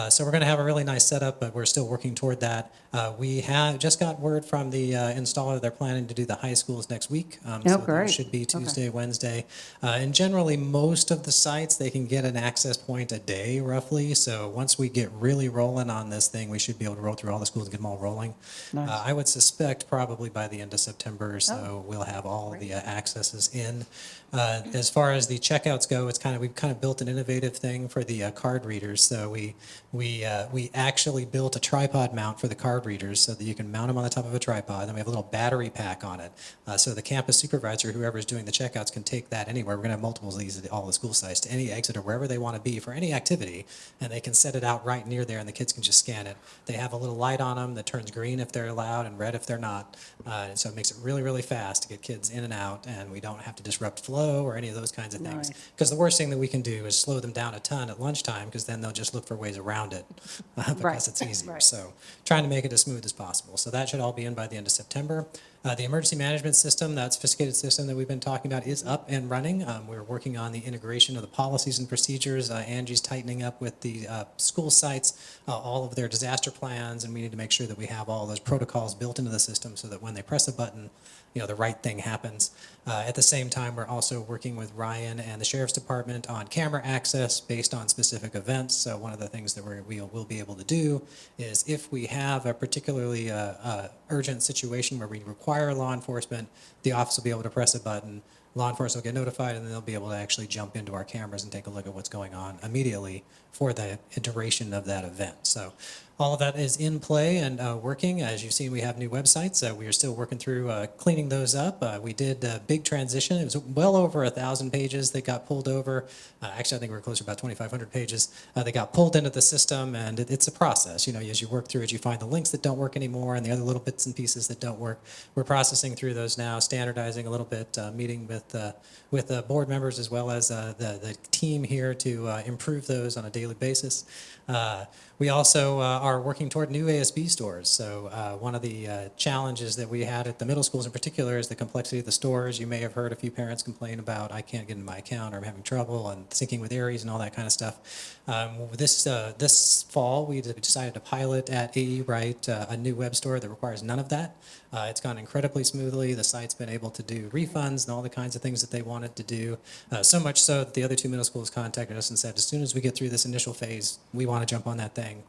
So we're going to have a really nice setup, but we're still working toward that. We have just got word from the installer they're planning to do the high schools next week. So that great. should be Tuesday, Wednesday. And generally, most of the sites, they can get an access point a day, roughly. So once we get really rolling on this thing, we should be able to roll through all the schools and get them all rolling. Nice. I would suspect probably by the end of September or so, we'll have all of the accesses in. As far as the checkouts go, we've kind of built an innovative thing for the card readers. So we actually built a tripod mount for the card readers so that you can mount them on the top of a tripod. Then we have a little battery pack on it. So the campus supervisor, whoever's doing the checkouts, can take that anywhere. We're going to have multiples of these at all the school sites to any exit or wherever they want to be for any activity, and they can set it out right near there, and the kids can just scan it. They have a little light on them that turns green if they're allowed and red if they're not. And so it makes it really, really fast to get kids in and out, and we don't have to disrupt flow or any of those kinds of things. Nice. Because the worst thing that we can do is slow them down a ton at lunchtime, because then they'll just look for ways around it because Right. it's easier. Right. So trying to make it as smooth as possible. So that should all be in by the end of September. The emergency management system, that sophisticated system that we've been talking about, is up and running. We're working on the integration of the policies and procedures. Angie's tightening up with the school sites all of their disaster plans, and we need to make sure that we have all those protocols built into the system so that when they press a button, the right thing happens. At the same time, we're also working with Ryan and the Sheriff's Department on camera access based on specific events. So one of the things that we'll be able to do is if we have a particularly urgent situation where we require law enforcement, the office will be able to press a button, law enforcement will get notified, and then they'll be able to actually jump into our cameras and take a look at what's going on immediately for the duration of that event. So all of that is in play and working. As you've seen, we have new websites. We are still working through cleaning those up. We did a big transition. It was well over 1,000 pages that got pulled over. Actually, I think we're closer to about 2,500 pages. They got pulled into the system, and it's a process. As you work through it, you find the links that don't work anymore and the other little bits and pieces that don't work. We're processing through those now, standardizing a little bit, meeting with board members as well as the team here to improve those on a daily basis. We also are working toward new ASB stores. So one of the challenges that we had at the middle schools in particular is the complexity of the stores. You may have heard a few parents complain about, I can't get into my account, or I'm having trouble, and syncing with Aries and all that kind of stuff. This fall, we decided to pilot at AE Wright a new web store that requires none of that. It's gone incredibly smoothly. The site's been able to do refunds and all the kinds of things that they wanted to do. So much so that the other two middle schools contacted us and said, as soon as we get through this initial phase, we want to jump on that thing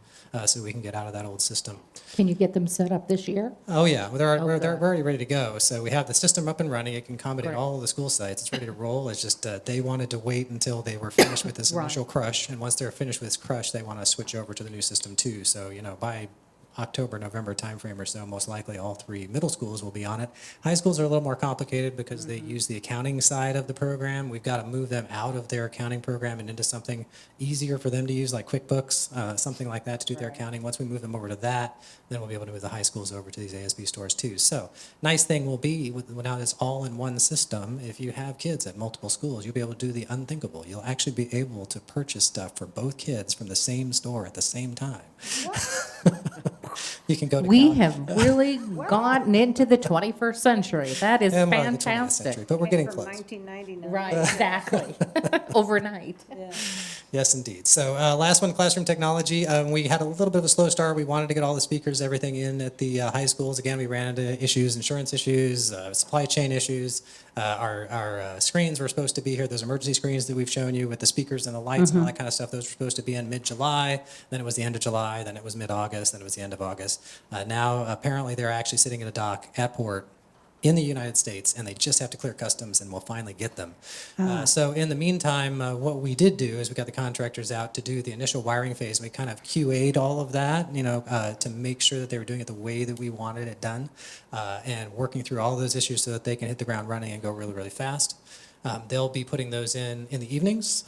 so we can get out of that old system. Can you get them set up this year? Oh, yeah. They're good. already ready to go. So we have the system up and running. It can accommodate all of the school sites. It's ready to roll. It's just they wanted to wait until they were finished with this Right. initial crush. And once they're finished with this crush, they want to switch over to the new system too. So, by October, November timeframe or so, most likely all three middle schools will be on it. High schools are a little more complicated because they use the accounting side of the program. We've got to move them out of their accounting program and into something easier for them to use, like QuickBooks, something like that to do their accounting. Once we move them over to that, then we'll be able to move the high schools over to these ASB stores too. So nice thing will be, now it's all in one system, if you have kids at multiple schools, you'll be able to do the unthinkable. You'll actually be able to purchase stuff for both kids from the same store at the same time. You can go to We Cal- have really gotten into the 21st century. That is and more like the 20th fantastic. century, but we're getting close. 1999. Right, exactly. Overnight. Yes, indeed. So last one, classroom technology. We had a little bit of a slow start. We wanted to get all the speakers, everything in at the high schools. Again, we ran into issues, insurance issues, supply chain issues. Our screens were supposed to be here, those emergency screens that we've shown you with the speakers and the lights and all that kind of stuff. Those were supposed to be in mid-July. Then it was the end of July. Then it was mid-August. Then it was the end of August. Now, apparently, they're actually sitting at a dock at port in the United States, and they just have to clear customs, and we'll finally get them. So in the meantime, what we did do is we got the contractors out to do the initial wiring phase, and we kind of QA'd all of that, to make sure that they were doing it the way that we wanted it done, and working through all of those issues so that they can hit the ground running and go really, really fast. They'll be putting those in the evenings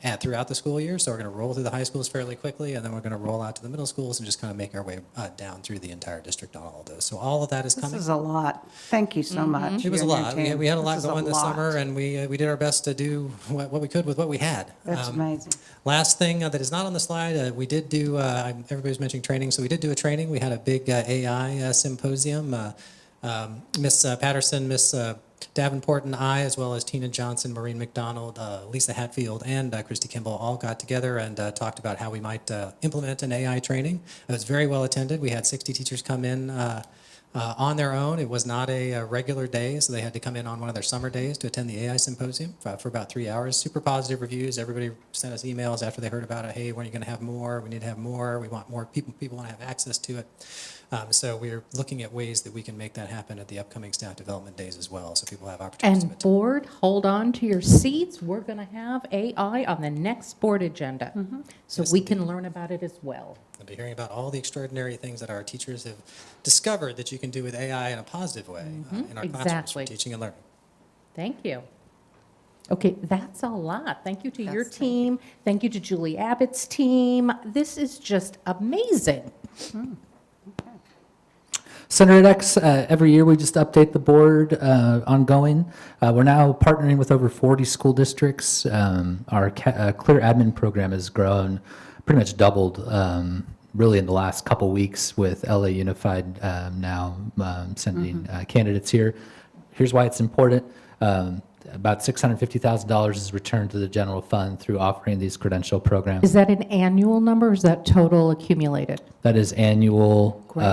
and throughout the school year. So we're going to roll through the high schools fairly quickly, and then we're going to roll out to the middle schools and just kind of make our way down through the entire district on all of those. So all of that is This coming. is a lot. Thank you so much. It was a you and your lot. team. We had a lot This is going this lot. summer, and we did our best to do what we could with what we had. That's amazing. Last thing that is not on the slide, we did do, everybody's mentioning training, so we did do a training. We had a big AI symposium. Miss Patterson, Miss Davenport and I, as well as Tina Johnson, Maureen McDonald, Lisa Hatfield, and Christy Kimball all got together and talked about how we might implement an AI training. It was very well attended. We had 60 teachers come in on their own. It was not a regular day, so they had to come in on one of their summer days to attend the AI symposium for about 3 hours. Super positive reviews. Everybody sent us emails after they heard about it. Hey, when are you going to have more? We need to have more. We want more people. People want to have access to it. So we're looking at ways that we can make that happen at the upcoming staff development days as well, so people have opportunities to And attend. board, hold on to your seats. We're going to have AI on the next board agenda. So we can learn about it as well. I'll be hearing about all the extraordinary things that our teachers have discovered that you can do with AI in a positive way in our classrooms Exactly. for teaching and learning. Thank you. Okay, that's a lot. Thank you to your Yes, thank team. Thank you to Julie Abbott's team. This is just amazing. Senator X, every year we just update the board ongoing. We're now partnering with over 40 school districts. Our Clear Admin program has grown, pretty much doubled really in the last couple weeks with LA Unified now sending candidates here. Here's why it's important. About $650,000 is returned to the general fund through offering these credential programs. Is that an annual number or is that total accumulated? That is annual, Great.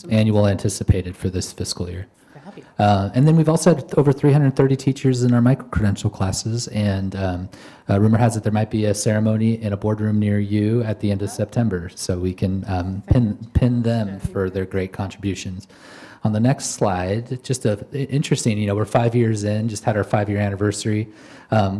annual anticipated for this fiscal year. Fabulous. And then we've also had over 330 teachers in our micro-credential classes, and rumor has it there might be a ceremony in a boardroom near you at the end of September, so we can pin them for their great contributions. On the next slide, just interesting, we're 5 years in, just had our 5-year anniversary.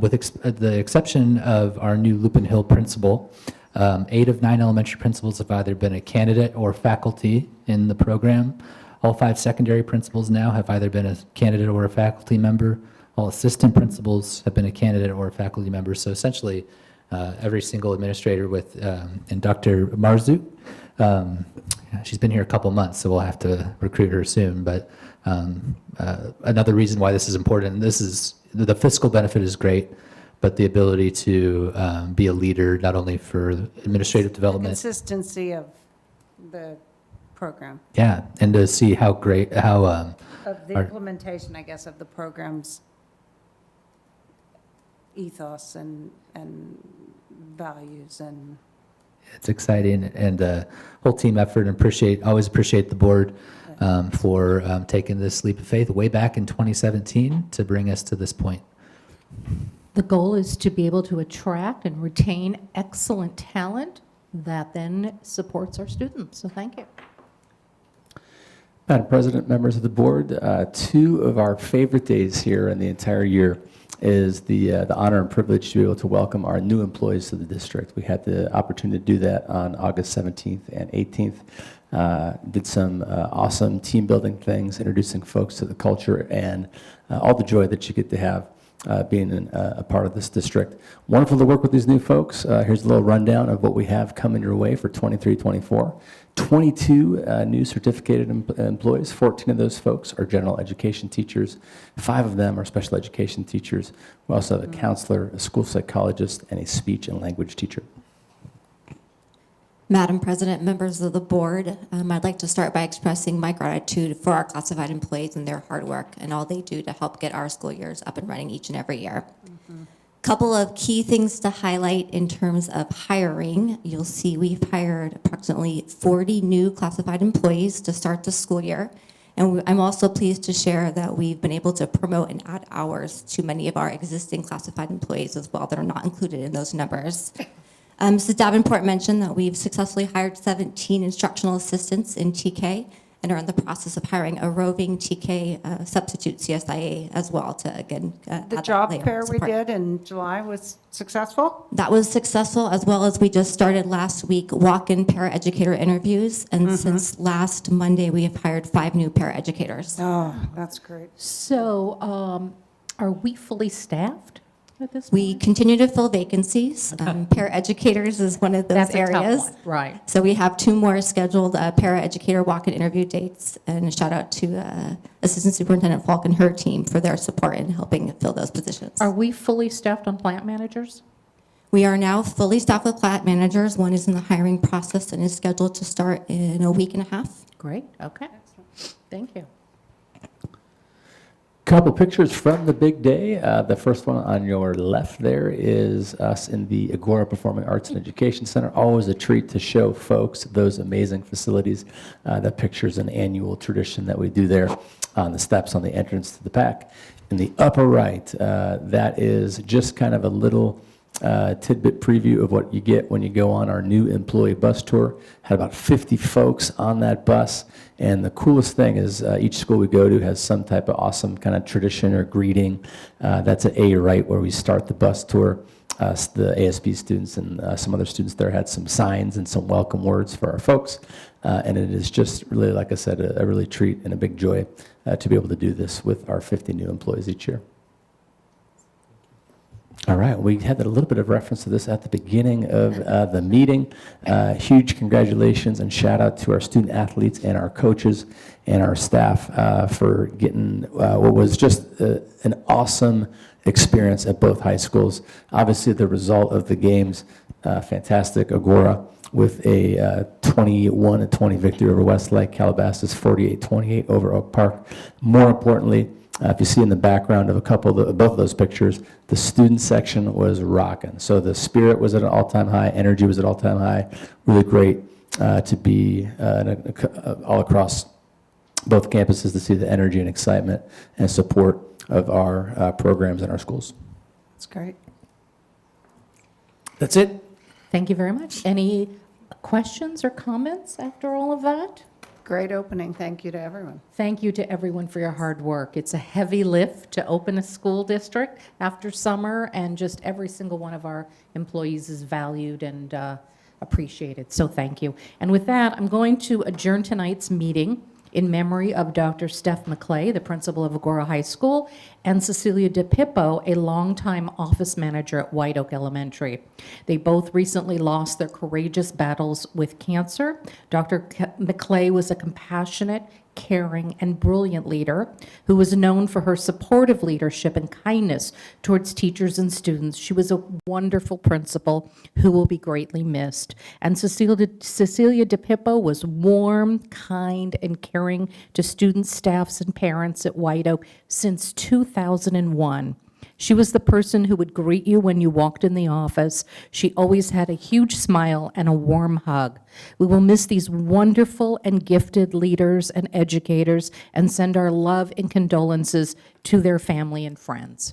With the exception of our new Lupin Hill principal, 8 of 9 elementary principals have either been a candidate or faculty in the program. All 5 secondary principals now have either been a candidate or a faculty member. All assistant principals have been a candidate or a faculty member. So essentially, every single administrator and Dr. Marzouk, she's been here a couple months, so we'll have to recruit her soon. But another reason why this is important, the fiscal benefit is great, but the ability to be a leader, not only for administrative development. Consistency of the program, Yeah, and to see how great, of the our- implementation, I guess, of the program's ethos and values and. it's exciting, and whole team effort, and always appreciate the board for taking this leap of faith way back in 2017 to bring us to this point. The goal is to be able to attract and retain excellent talent that then supports our students. So thank you. Madam President, members of the board, 2 of our favorite days here in the entire year is the honor and privilege to be able to welcome our new employees to the district. We had the opportunity to do that on August 17th and 18th. Did some awesome team building things, introducing folks to the culture and all the joy that you get to have being a part of this district. Wonderful to work with these new folks. Here's a little rundown of what we have coming your way for 23-24. 22 new certificated employees. 14 of those folks are general education teachers. 5 of them are special education teachers. We also have a counselor, a school psychologist, and a speech and language teacher. Madam President, members of the board, I'd like to start by expressing my gratitude for our classified employees and their hard work and all they do to help get our school years up and running each and every year. Couple of key things to highlight in terms of hiring. You'll see we've hired approximately 40 new classified employees to start the school year. And I'm also pleased to share that we've been able to promote and add hours to many of our existing classified employees as well that are not included in those numbers. Mrs. Davenport mentioned that we've successfully hired 17 instructional assistants in TK and are in the process of hiring a roving TK substitute CSIA as well to, again, The add that job layer of fair we support. did in July was successful? That was successful, as well as we just started last week walk-in paraeducator interviews. And since last Monday, we have hired 5 new paraeducators. Oh, that's great. So are we fully staffed at this point? We continue to fill vacancies. Paraeducators is one of those That's a tough areas. one, right. So we have 2 more scheduled paraeducator walk-in interview dates. And a shout out to Assistant Superintendent Falk and her team for their support in helping fill those positions. Are we fully staffed on plant managers? We are now fully staffed with plant managers. One is in the hiring process and is scheduled to start in a week and a half. Great, okay. Thank you. Couple pictures from the big day. The first one on your left there is us in the Agora Performing Arts and Education Center. Always a treat to show folks those amazing facilities. That picture's an annual tradition that we do there on the steps on the entrance to the PAC. In the upper right, that is just kind of a little tidbit preview of what you get when you go on our new employee bus tour. Had about 50 folks on that bus, and the coolest thing is each school we go to has some type of awesome kind of tradition or greeting. That's at A right where we start the bus tour. The ASB students and some other students there had some signs and some welcome words for our folks, and it is just really, like I said, a really treat and a big joy to be able to do this with our 50 new employees each year. All right, we had a little bit of reference to this at the beginning of the meeting. Huge congratulations and shout out to our student athletes and our coaches and our staff for getting what was just an awesome experience at both high schools. Obviously, the result of the games, fantastic. Agora with a 21-20 victory over Westlake, Calabasas 48-28 over Oak Park. More importantly, if you see in the background of both of those pictures, the student section was rocking. So the spirit was at an all-time high, energy was at all-time high. Really great to be all across both campuses to see the energy and excitement and support of our programs in our schools. That's great. That's it. Thank you very much. Any questions or comments after all of that? Great opening. Thank you to everyone. Thank you to everyone for your hard work. It's a heavy lift to open a school district after summer, and just every single one of our employees is valued and appreciated. So thank you. And with that, I'm going to adjourn tonight's meeting in memory of Dr. Steph McClay, the principal of Agora High School, and Cecilia DePippo, a longtime office manager at White Oak Elementary. They both recently lost their courageous battles with cancer. Dr. McClay was a compassionate, caring, and brilliant leader who was known for her supportive leadership and kindness towards teachers and students. She was a wonderful principal who will be greatly missed. And Cecilia DePippo was warm, kind, and caring to students, staffs, and parents at White Oak since 2001. She was the person who would greet you when you walked in the office. She always had a huge smile and a warm hug. We will miss these wonderful and gifted leaders and educators and send our love and condolences to their family and friends.